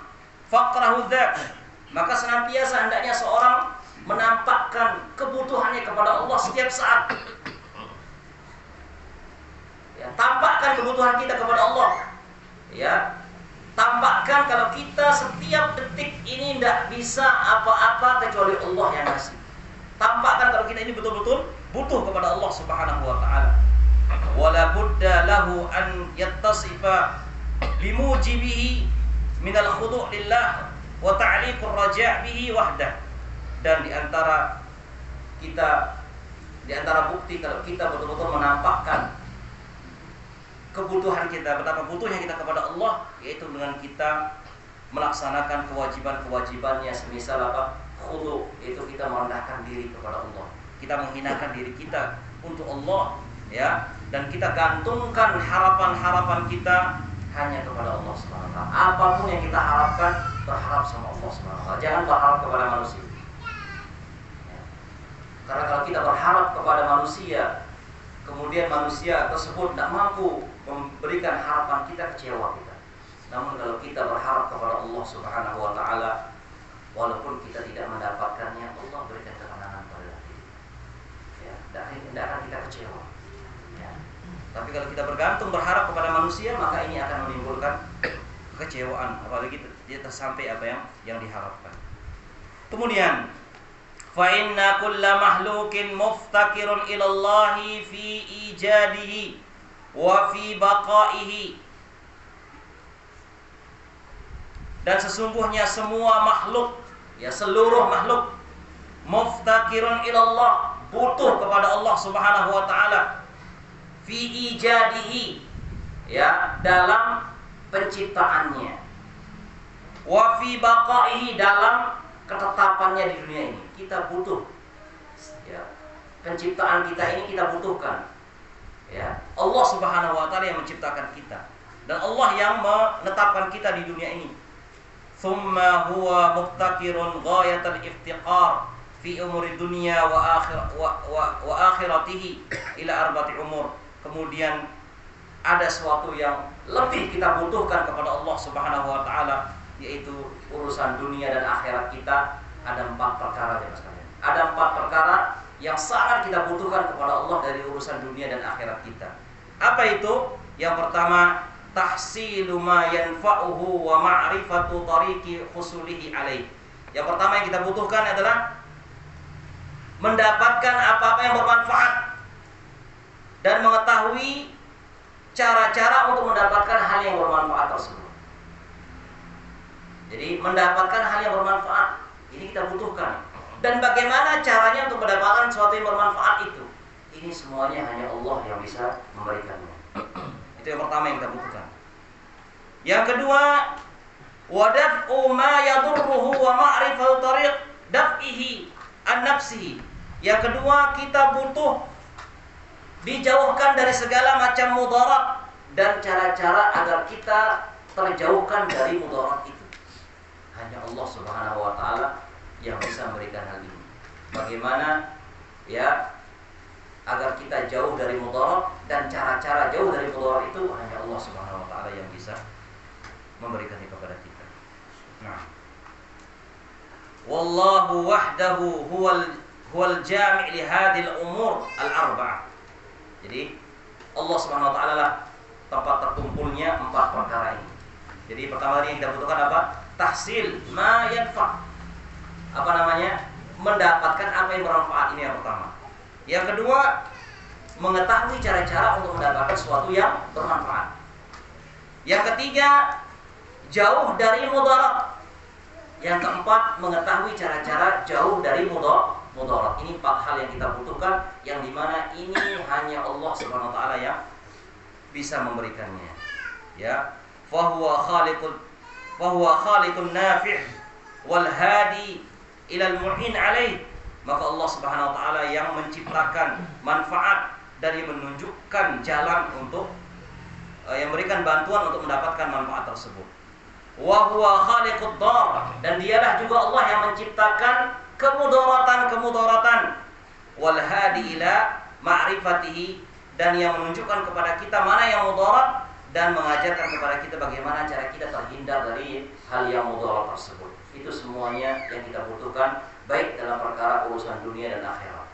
faqrahu dzak. Maka senantiasa hendaknya seorang menampakkan kebutuhannya kepada Allah setiap saat. Ya, tampakkan kebutuhan kita kepada Allah. Ya, tampakkan kalau kita setiap detik ini tidak bisa apa-apa kecuali Allah yang ngasih. Tampakkan kalau kita ini betul-betul butuh kepada Allah Subhanahu wa taala. Wala budda lahu an yattasifa bimujibihi minal khudu' lillah wa ta'liqur raja' bihi wahdah. Dan di antara bukti kalau kita betul-betul menampakkan kebutuhan kita, betapa butuhnya kita kepada Allah, yaitu dengan kita melaksanakan kewajiban-kewajibannya, semisal apa? Khudu', yaitu kita merendahkan diri kepada Allah. Kita menghinakan diri kita untuk Allah, ya. dan kita gantungkan harapan-harapan kita hanya kepada Allah Subhanahu wa taala. Apapun yang kita harapkan, berharap sama Allah Subhanahu wa taala. Jangan berharap kepada manusia. Ya. Karena kalau kita berharap kepada manusia, kemudian manusia tersebut tidak mampu memberikan harapan, kita kecewa kita. Namun kalau kita berharap kepada Allah Subhanahu wa taala, walaupun kita tidak mendapatkannya, Allah berikan kemenangan pada kita. Ya, tidak akan kita kecewa. Ya. Tapi kalau kita bergantung berharap kepada manusia, maka ini akan menimbulkan kekecewaan, apalagi tidak sampai apa yang diharapkan. Kemudian, fa inna kulla mahlukin muftakirun ila Allah fi ijadihi wa fi baqaihi. Dan sesungguhnya semua makhluk, ya seluruh makhluk, muftakirun ila Allah, butuh kepada Allah Subhanahu wa taala, fi ijadihi, ya dalam penciptaannya, wa fi baqaihi, dalam ketetapannya di dunia ini. Kita butuh, ya, penciptaan kita ini kita butuhkan, ya. Allah Subhanahu wa taala yang menciptakan kita, dan Allah yang menetapkan kita di dunia ini. Thumma huwa muftakirun ghayatal iftiqar fi umuri dunya wa akhiratihi ila arba'ati umur. Kemudian ada sesuatu yang lebih kita butuhkan kepada Allah Subhanahu wa taala, yaitu urusan dunia dan akhirat kita. Ada 4 perkara, ya sekalian. Ada 4 perkara yang sangat kita butuhkan kepada Allah dari urusan dunia dan akhirat kita. Apa itu? Yang pertama, tahsilu ma yanfa'uhu wa ma'rifatu tariqi husulihi alaih. Yang pertama yang kita butuhkan adalah mendapatkan apa-apa yang bermanfaat dan mengetahui cara-cara untuk mendapatkan hal yang bermanfaat tersebut. Jadi mendapatkan hal yang bermanfaat ini kita butuhkan. Dan bagaimana caranya untuk mendapatkan sesuatu yang bermanfaat itu? Ini semuanya hanya Allah yang bisa memberikannya. Itu yang pertama yang kita butuhkan. Yang kedua, wadaf'u ma yadurruhu wa ma'rifatu tariq daf'ihi an nafsihi. Yang kedua, kita butuh dijauhkan dari segala macam mudarat dan cara-cara agar kita terjauhkan dari mudarat itu. Hanya Allah Subhanahu wa taala yang bisa memberikan hal ini. Bagaimana, ya, agar kita jauh dari mudarat dan cara-cara jauh dari mudarat itu hanya Allah Subhanahu wa taala yang bisa memberikannya kepada kita. Nah, wallahu wahdahu huwal jami' li hadhil umur al-arba'ah. Jadi Allah Subhanahu wa taala lah tempat terkumpulnya 4 perkara ini. Jadi pertama tadi yang kita butuhkan apa? Tahsil ma yanfa'. Apa namanya? Mendapatkan apa yang bermanfaat, ini yang pertama. Yang kedua, mengetahui cara-cara untuk mendapatkan sesuatu yang bermanfaat. Yang ketiga, jauh dari mudarat. Yang keempat, mengetahui cara-cara jauh dari mudarat. Ini 4 hal yang kita butuhkan, yang dimana ini hanya Allah Subhanahu wa taala yang bisa memberikannya. Ya, fahuwa khaliqun nafi' wal hadi ilal mu'in alaih. Maka Allah Subhanahu wa taala yang menciptakan manfaat dari menunjukkan jalan untuk yang memberikan bantuan untuk mendapatkan manfaat tersebut. Wa huwa khaliqud dar, dan dialah juga Allah yang menciptakan kemudaratan wal hadi ila ma'rifatihi, dan yang menunjukkan kepada kita mana yang mudarat dan mengajarkan kepada kita bagaimana cara kita terhindar dari hal yang mudarat tersebut. Itu semuanya yang kita butuhkan, baik dalam perkara urusan dunia dan akhirat.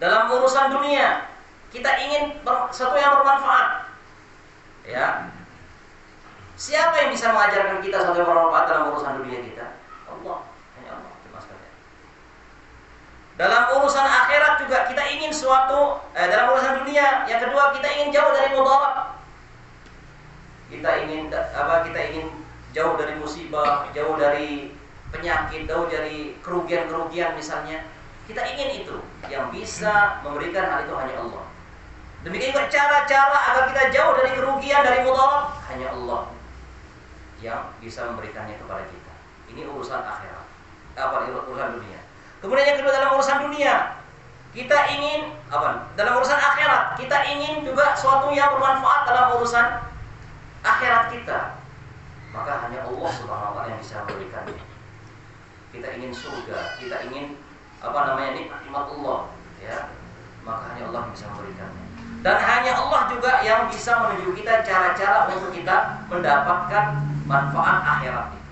Dalam urusan dunia, kita ingin sesuatu yang bermanfaat. Ya. Siapa yang bisa mengajarkan kita sesuatu yang bermanfaat dalam urusan dunia kita? Allah. Hanya Allah. Dalam urusan akhirat juga kita ingin suatu dalam urusan dunia, yang kedua kita ingin jauh dari mudarat. Kita ingin jauh dari musibah, jauh dari penyakit, jauh dari kerugian-kerugian misalnya. Kita ingin itu. Yang bisa memberikan hal itu hanya Allah. Demikian juga cara-cara agar kita jauh dari kerugian, dari mudarat, hanya Allah yang bisa memberikannya kepada kita. Ini urusan akhirat. Urusan dunia. Kemudian yang kedua, dalam urusan dunia, kita ingin dalam urusan akhirat. Kita ingin juga sesuatu yang bermanfaat dalam urusan akhirat kita. Maka hanya Allah Subhanahu wa taala yang bisa memberikannya. Kita ingin surga, kita ingin nikmat Allah, ya. Maka hanya Allah yang bisa memberikannya. Dan hanya Allah juga yang bisa menunjuk kita cara-cara untuk kita mendapatkan manfaat akhirat itu.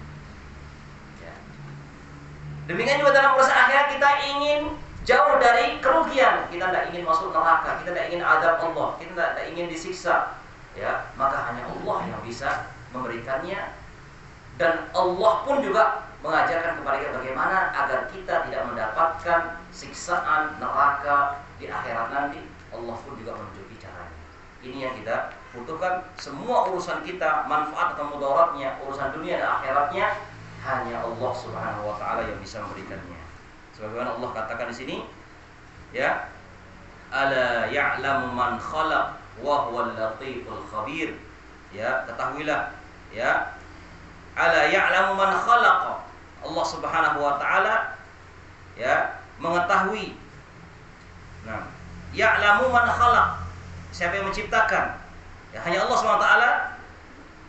Ya. Demikian juga dalam urusan akhirat, kita ingin jauh dari kerugian. Kita tidak ingin masuk neraka, kita tidak ingin azab Allah, kita tidak ingin disiksa. Ya, maka hanya Allah yang bisa memberikannya. Dan Allah pun juga mengajarkan kepada kita bagaimana agar kita tidak mendapatkan siksaan neraka di akhirat nanti. Allah pun juga menunjuki caranya. Ini yang kita butuhkan. Semua urusan kita, manfaat atau mudaratnya, urusan dunia dan akhiratnya, hanya Allah Subhanahu wa taala yang bisa memberikannya. Sebagaimana Allah katakan di sini, ya, ala ya'lamu man khalaq wa huwal latiful khabir. Ya, ketahuilah, ya, ala ya'lamu man khalaq. Allah Subhanahu wa taala, ya, mengetahui. Nah, ya'lamu man khalaq, siapa yang menciptakan? Ya, hanya Allah Subhanahu wa taala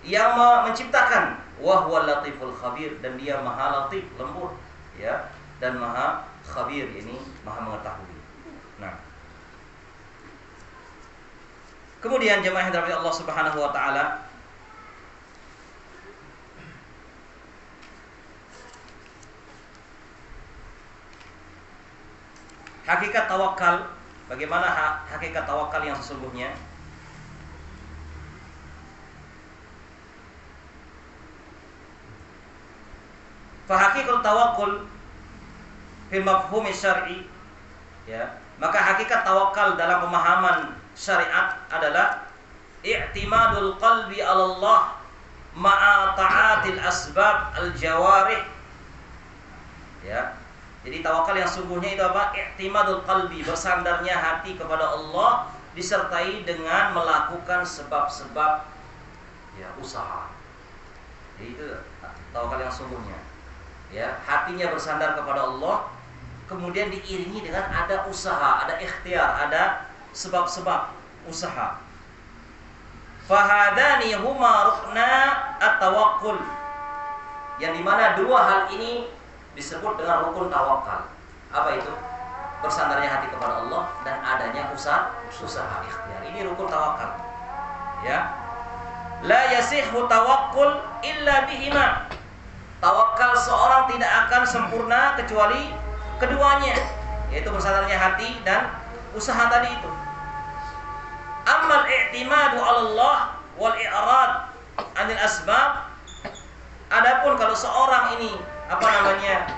yang menciptakan. Wa huwal latiful khabir, dan dia maha latif, lembut, ya, dan maha khabir, ini maha mengetahui. Nah, kemudian jemaah yang dirahmati Allah Subhanahu wa taala, hakikat tawakal, bagaimana hakikat tawakal yang sesungguhnya? Fa hakikatul tawakkul fil mafhum syar'i, ya, maka hakikat tawakal dalam pemahaman syariat adalah i'timadul qalbi 'ala Allah ma'a ta'atil asbab al-jawarih. Ya. Jadi tawakal yang sungguhnya itu apa? I'timadul qalbi, bersandarnya hati kepada Allah disertai dengan melakukan sebab-sebab, ya, usaha. Jadi itu tawakal yang sungguhnya. Ya, hatinya bersandar kepada Allah, kemudian diiringi dengan ada usaha, ada ikhtiar, ada sebab-sebab usaha. Fahadani huma rukna at-tawakkul, yang dimana dua hal ini disebut dengan rukun tawakal. Apa itu? Bersandarnya hati kepada Allah dan adanya usaha ikhtiar. Ini rukun tawakal. Ya. La yasihhu tawakkul illa bihima. Tawakal seorang tidak akan sempurna kecuali keduanya, yaitu bersandarnya hati dan usaha tadi itu. Ammal i'timadu 'ala Allah wal i'rad 'anil asbab. Adapun kalau seorang ini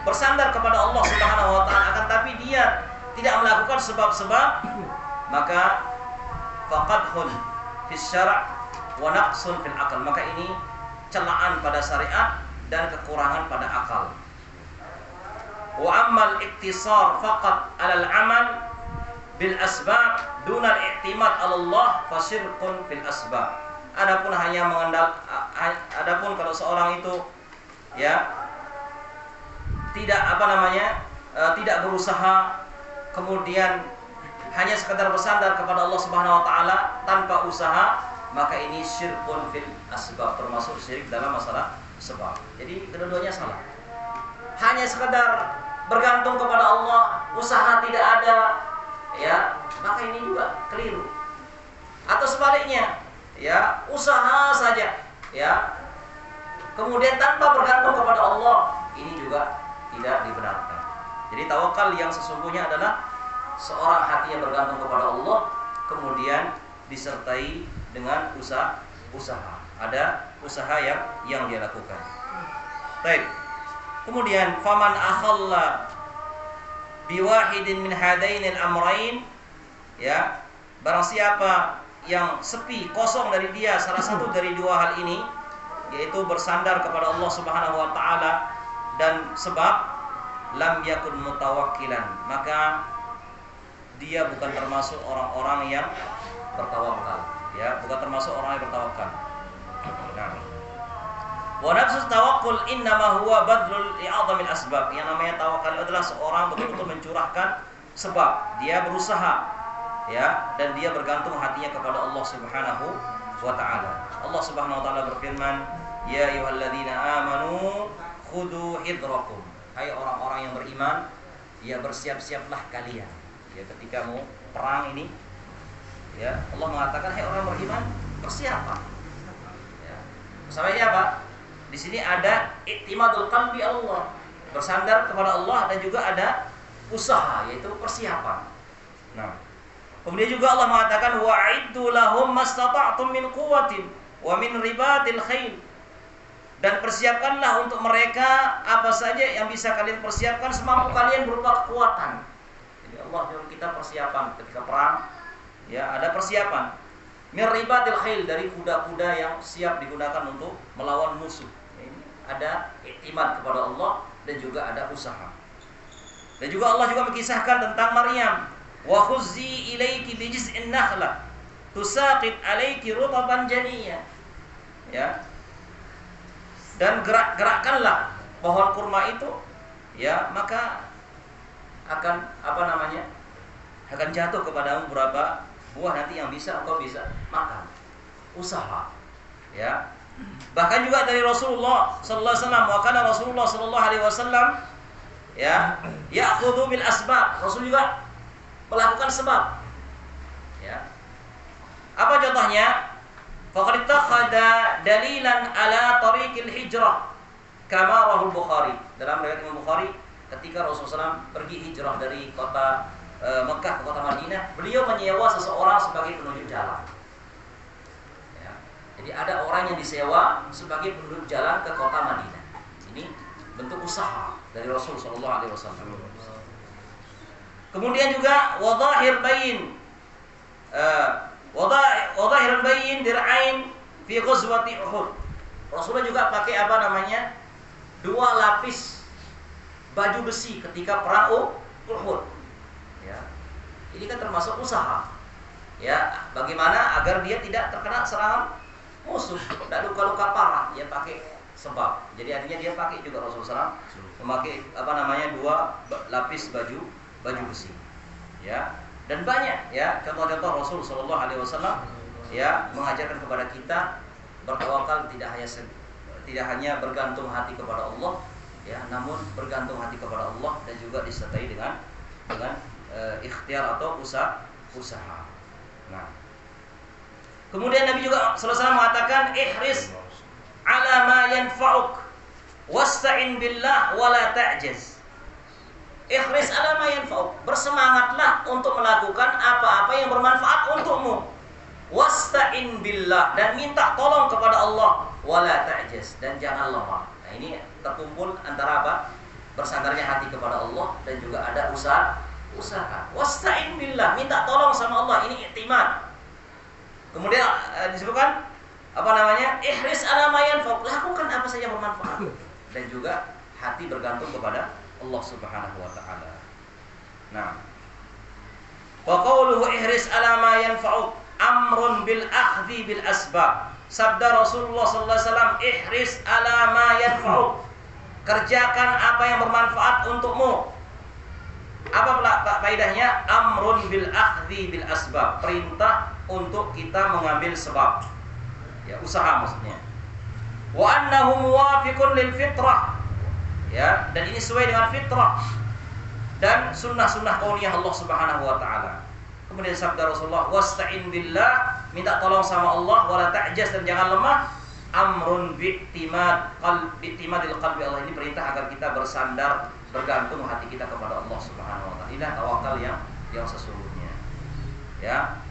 bersandar kepada Allah Subhanahu wa taala, akan tapi dia tidak melakukan sebab-sebab, maka faqadhun fis syara' wa naqsun fil aql, maka ini celaan pada syariat dan kekurangan pada akal. Wa ammal iktisar faqat 'alal amal bil asbab dunal i'timad 'ala Allah fasirqun fil asbab. Adapun kalau seorang itu, ya, tidak tidak berusaha, kemudian hanya sekedar bersandar kepada Allah Subhanahu wa taala tanpa usaha, maka ini syirkun fil asbab, termasuk syirik dalam masalah sebab. Jadi kedua-duanya salah. Hanya sekedar bergantung kepada Allah, usaha tidak ada, ya, maka ini juga keliru. Atau sebaliknya, ya, usaha saja, ya, kemudian tanpa bergantung kepada Allah, ini juga tidak dibenarkan. Jadi tawakal yang sesungguhnya adalah seorang hatinya bergantung kepada Allah, kemudian disertai dengan usaha. Ada usaha yang dia lakukan. Baik. Kemudian faman akhalla biwahidin min hadainil amrain, ya, barang siapa yang sepi, kosong dari dia salah satu dari dua hal ini, yaitu bersandar kepada Allah Subhanahu wa taala dan sebab, lam yakun mutawakkilan, maka dia bukan termasuk orang-orang yang bertawakal, ya, bukan termasuk orang yang bertawakal. Nah, wa nafsus tawakkul innama huwa badlul i'adhamil asbab. Yang namanya tawakal adalah seorang betul-betul mencurahkan sebab, dia berusaha ya, dan dia bergantung hatinya kepada Allah Subhanahu wa taala. Allah Subhanahu wa taala berfirman, "Ya ayyuhalladzina amanu khudu hidrakum." Hai orang-orang yang beriman, ya bersiap-siaplah kalian. Ya ketika mau perang ini, ya Allah mengatakan, "Hai orang beriman, persiapan." Ya. Masalahnya apa? Di sini ada i'timadul qalbi Allah, bersandar kepada Allah, dan juga ada usaha, yaitu persiapan. Nah, kemudian juga Allah mengatakan, "Wa'iddu lahum mastata'tum min quwwatin wa min ribatil khail." Dan persiapkanlah untuk mereka apa saja yang bisa kalian persiapkan semampu kalian berupa kekuatan. Jadi Allah nyuruh kita persiapan ketika perang, ya ada persiapan. Min ribatil khail, dari kuda-kuda yang siap digunakan untuk melawan musuh. Ini ada iktimat kepada Allah dan juga ada usaha. Dan juga Allah juga mengisahkan tentang Maryam, wa khuzzi ilaiki bi jiz'in nakhlah tusaqit alaiki rutaban janiyya. Ya. Dan gerakkanlah pohon kurma itu, ya, maka akan akan jatuh kepadamu beberapa buah nanti yang bisa engkau bisa makan. Usaha, ya. Bahkan juga dari Rasulullah sallallahu alaihi wasallam, wa kana Rasulullah sallallahu alaihi wasallam ya ya'khudhu bil asbab. Rasul juga melakukan sebab. Ya. Apa contohnya? Faqad ittakhadha dalilan ala tariqil hijrah kama rawahu Bukhari. Dalam riwayat Imam Bukhari, ketika Rasulullah SAW pergi hijrah dari kota Mekah ke kota Madinah, beliau menyewa seseorang sebagai penunjuk jalan. Ya. Jadi ada orang yang disewa sebagai penunjuk jalan ke kota Madinah. Ini bentuk usaha dari Rasul sallallahu alaihi wasallam. Kemudian juga wadahir bayin wadahir bayin dir'ain fi ghazwati Uhud. Rasulullah juga pakai dua lapis baju besi ketika perang Uhud. Ya. Ini kan termasuk usaha. Ya, bagaimana agar dia tidak terkena serangan musuh, tidak luka-luka parah, dia pakai sebab. Jadi artinya dia pakai juga Rasulullah SAW memakai dua lapis baju besi. Ya. Dan banyak ya contoh-contoh Rasul sallallahu alaihi wasallam ya mengajarkan kepada kita bertawakal tidak hanya bergantung hati kepada Allah, ya, namun bergantung hati kepada Allah dan juga disertai dengan ikhtiar atau usaha. Nah, kemudian Nabi juga sallallahu alaihi wasallam mengatakan, ihris ala ma yanfa'uk wasta'in billah wala ta'jaz. Ihris ala ma yanfa'uk, bersemangatlah untuk melakukan apa-apa yang bermanfaat untukmu. Wasta'in billah, dan minta tolong kepada Allah, wala ta'jaz, dan jangan lemah. Nah, ini terkumpul antara apa? Bersandarnya hati kepada Allah dan juga ada usaha. Wasta'in billah, minta tolong sama Allah, ini i'timad. Kemudian disebutkan ihris ala ma yanfa'uk, lakukan apa saja yang bermanfaat. Dan juga hati bergantung kepada Allah Subhanahu wa taala. Nah, wa qawluhu ihris ala ma yanfa'uk amrun bil akhdhi bil asbab. Sabda Rasulullah sallallahu alaihi wasallam, ihris ala ma yanfa'uk, kerjakan apa yang bermanfaat untukmu. Apa faedahnya? Amrun bil akhdhi bil asbab, perintah untuk kita mengambil sebab. Ya, usaha maksudnya. Wa annahu muwafiqun lil fitrah. Ya, dan ini sesuai dengan fitrah dan sunnah-sunnah kauniyah Allah Subhanahu wa taala. Kemudian sabda Rasulullah, wasta'in billah, minta tolong sama Allah, wala ta'jaz, dan jangan lemah. Amrun bi'timadil qalbi, Allah ini perintah agar kita bersandar, bergantung hati kita kepada Allah Subhanahu wa taala. Inilah tawakal yang sesungguhnya. Ya.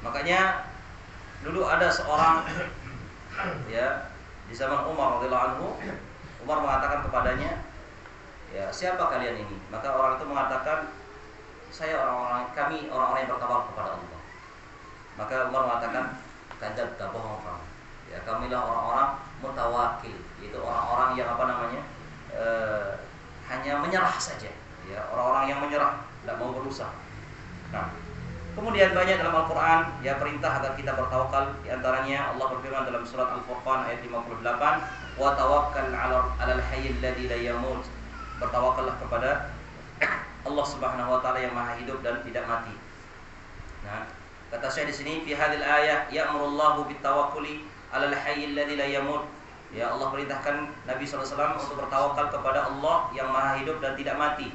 Makanya dulu ada seorang ya di zaman Umar radhiyallahu anhu, Umar mengatakan kepadanya, ya, siapa kalian ini? Maka orang itu mengatakan, kami orang-orang yang bertawakal kepada Allah. Maka Umar mengatakan, kadzab, bohong kamu. Ya, kamilah orang-orang mutawakil, yaitu orang-orang yang hanya menyerah saja. Ya, orang-orang yang menyerah, tidak mau berusaha. Nah, Kemudian banyak dalam Al-Quran ya perintah agar kita bertawakal. Di antaranya Allah berfirman dalam surat Al-Furqan ayat 58, wa tawakkal 'alal hayyil ladzi la yamut. Bertawakallah kepada Allah Subhanahu wa taala yang Maha hidup dan tidak mati. Nah, kata Syekh di sini fi hadhil ayah ya'murullahu bitawakkuli 'alal hayyil ladzi la yamut. Ya, Allah perintahkan Nabi SAW untuk bertawakal kepada Allah yang Maha hidup dan tidak mati.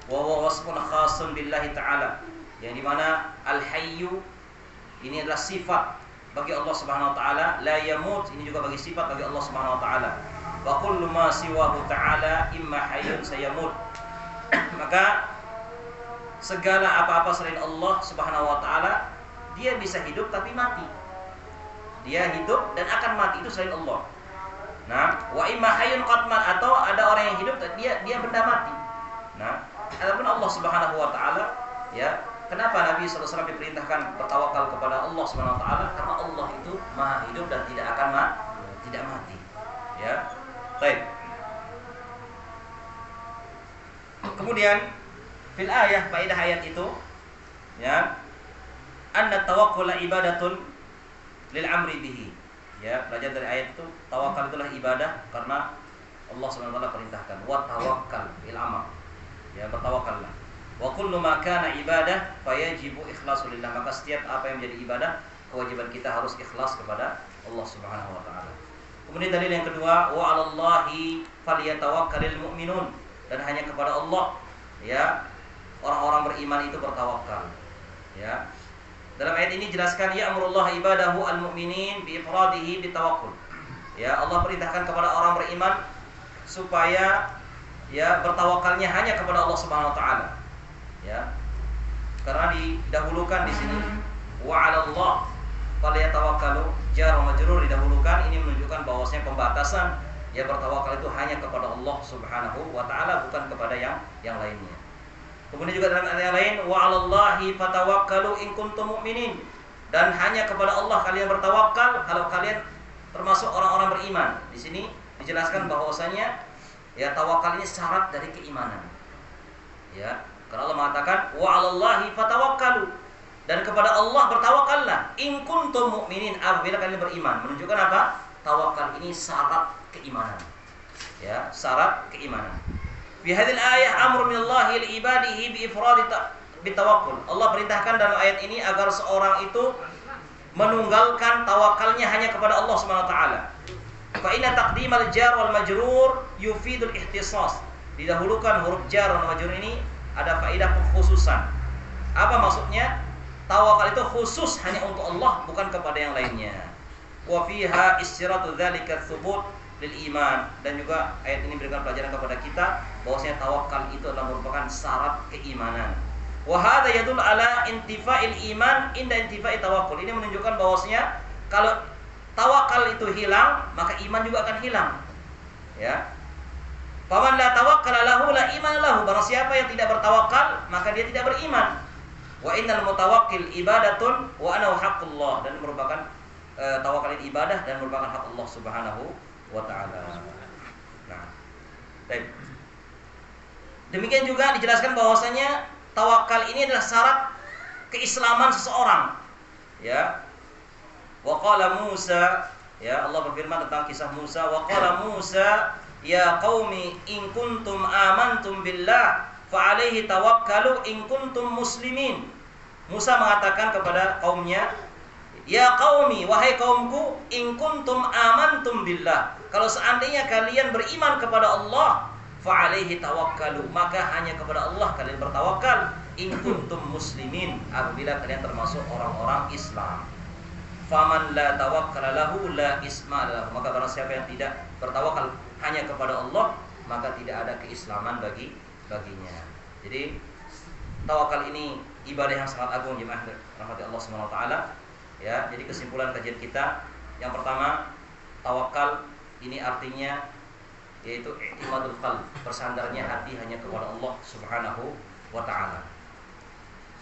Wa huwa wasfun khasun billahi ta'ala. Yang dimana al-hayyu ini adalah sifat bagi Allah Subhanahu wa taala, la yamut ini juga bagi sifat bagi Allah Subhanahu wa taala. Wa kullu ma siwahu ta'ala imma hayyun sayamut. Maka segala apa-apa selain Allah Subhanahu wa taala, dia bisa hidup tapi mati. Dia hidup dan akan mati, itu selain Allah. Nah, wa imma hayyun qatman, atau ada orang yang hidup dia benda mati. Nah, adapun Allah Subhanahu wa taala, ya, kenapa Nabi SAW diperintahkan bertawakal kepada Allah Subhanahu wa taala? Karena Allah itu Maha hidup dan tidak akan tidak mati. Ya. Baik. Kemudian fil ayah, faedah ayat itu, ya, anna tawakkul ibadatun lil amri bihi. Ya, belajar dari ayat itu, tawakal itulah ibadah karena Allah Subhanahu wa taala perintahkan wa tawakkal bil amal. Ya, bertawakallah. Wa kullu ma kana ibadah fayajibu ikhlasu lillah. Maka setiap apa yang menjadi ibadah, kewajiban kita harus ikhlas kepada Allah Subhanahu wa taala. Kemudian dalil yang kedua, wa 'alallahi falyatawakkalul mu'minun. Dan hanya kepada Allah, ya, orang-orang beriman itu bertawakal. Ya. Dalam ayat ini jelaskan ya'murullah ibadahu al-mu'minin bi ifradihi bitawakkul. Ya, Allah perintahkan kepada orang beriman supaya ya bertawakalnya hanya kepada Allah Subhanahu wa taala. Ya. Karena didahulukan di sini wa 'alallah falyatawakkalu, jar wa majrur didahulukan, ini menunjukkan bahwasanya pembatasan ya bertawakal itu hanya kepada Allah Subhanahu wa taala, bukan kepada yang lainnya. Kemudian juga dalam ayat yang lain wa 'alallahi fatawakkalu in kuntum mu'minin, dan hanya kepada Allah kalian bertawakal kalau kalian termasuk orang-orang beriman. Di sini dijelaskan bahwasanya ya tawakal ini syarat dari keimanan. Ya, karena Allah mengatakan wa 'alallahi fatawakkalu, dan kepada Allah bertawakallah in kuntum mu'minin, apabila kalian beriman. Menunjukkan apa? Tawakal ini syarat keimanan. Ya, syarat keimanan. Fi hadhil ayah amru minallahi li ibadihi bi ifradi bitawakkul. Allah perintahkan dalam ayat ini agar seorang itu menunggalkan tawakalnya hanya kepada Allah Subhanahu wa taala. Fa inna taqdimal jar wal majrur yufidul ihtisas. Didahulukan huruf jar wal majrur ini ada faedah kekhususan. Apa maksudnya? Tawakal itu khusus hanya untuk Allah, bukan kepada yang lainnya. Wa fiha istiratu dzalika tsubut lil iman, dan juga ayat ini memberikan pelajaran kepada kita bahwasanya tawakal itu adalah merupakan syarat keimanan. Wa hadza yadul ala intifa'il iman inda intifa'i tawakkul. Ini menunjukkan bahwasanya kalau tawakal itu hilang, maka iman juga akan hilang. Ya. Faman la tawakkala lahu la iman lahu. Barang siapa yang tidak bertawakal, maka dia tidak beriman. Wa innal mutawakkil ibadatun wa ana haqqullah, dan merupakan tawakal ini ibadah dan merupakan hak Allah Subhanahu wa taala. Nah, baik. Demikian juga dijelaskan bahwasanya tawakal ini adalah syarat keislaman seseorang. Ya. Wa qala Musa, ya, Allah berfirman tentang kisah Musa, wa qala Musa ya qaumi in kuntum amantum billah fa alaihi tawakkalu in kuntum muslimin. Musa mengatakan kepada kaumnya, ya qaumi, wahai kaumku, in kuntum amantum billah, kalau seandainya kalian beriman kepada Allah, fa alaihi tawakkalu, maka hanya kepada Allah kalian bertawakal, in kuntum muslimin, apabila kalian termasuk orang-orang Islam. Faman la tawakkala lahu la isma lahu, maka barang siapa yang tidak bertawakal hanya kepada Allah, maka tidak ada keislaman baginya. Jadi tawakal ini ibadah yang sangat agung, jemaah rahmati Allah Subhanahu wa taala. Ya, jadi kesimpulan kajian kita yang pertama, tawakal ini artinya yaitu i'timadul qalb, bersandarnya hati hanya kepada Allah Subhanahu wa taala.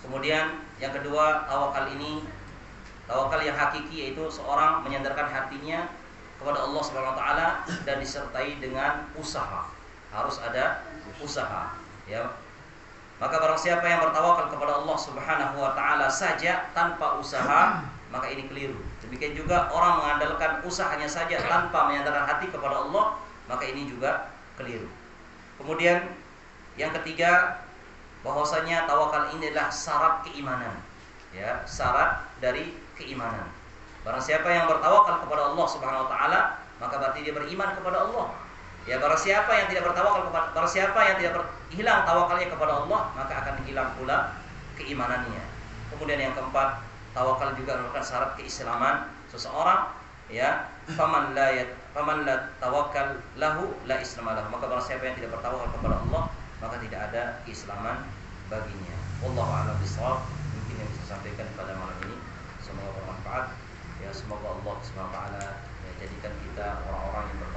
Kemudian yang kedua, tawakal yang hakiki yaitu seorang menyandarkan hatinya kepada Allah Subhanahu wa taala dan disertai dengan usaha. Harus ada usaha, ya. Maka barang siapa yang bertawakal kepada Allah Subhanahu wa taala saja tanpa usaha, maka ini keliru. Demikian juga orang mengandalkan usahanya saja tanpa menyandarkan hati kepada Allah, maka ini juga keliru. Kemudian yang ketiga, bahwasanya tawakal ini adalah syarat keimanan. Ya, syarat dari keimanan. Barang siapa yang bertawakal kepada Allah Subhanahu wa taala, maka berarti dia beriman kepada Allah. Ya, barang siapa yang tidak bertawakal kepada barang siapa yang tidak hilang tawakalnya kepada Allah, maka akan hilang pula keimanannya. Kemudian yang keempat, tawakal juga merupakan syarat keislaman seseorang, ya. Faman la tawakkal lahu la islama lahu. Maka barang siapa yang tidak bertawakal kepada Allah, maka tidak ada keislaman baginya. Wallahu a'lam bishawab. Mungkin yang bisa sampaikan pada malam ini, semoga bermanfaat. Ya, semoga Allah Subhanahu wa taala jadikan kita orang-orang yang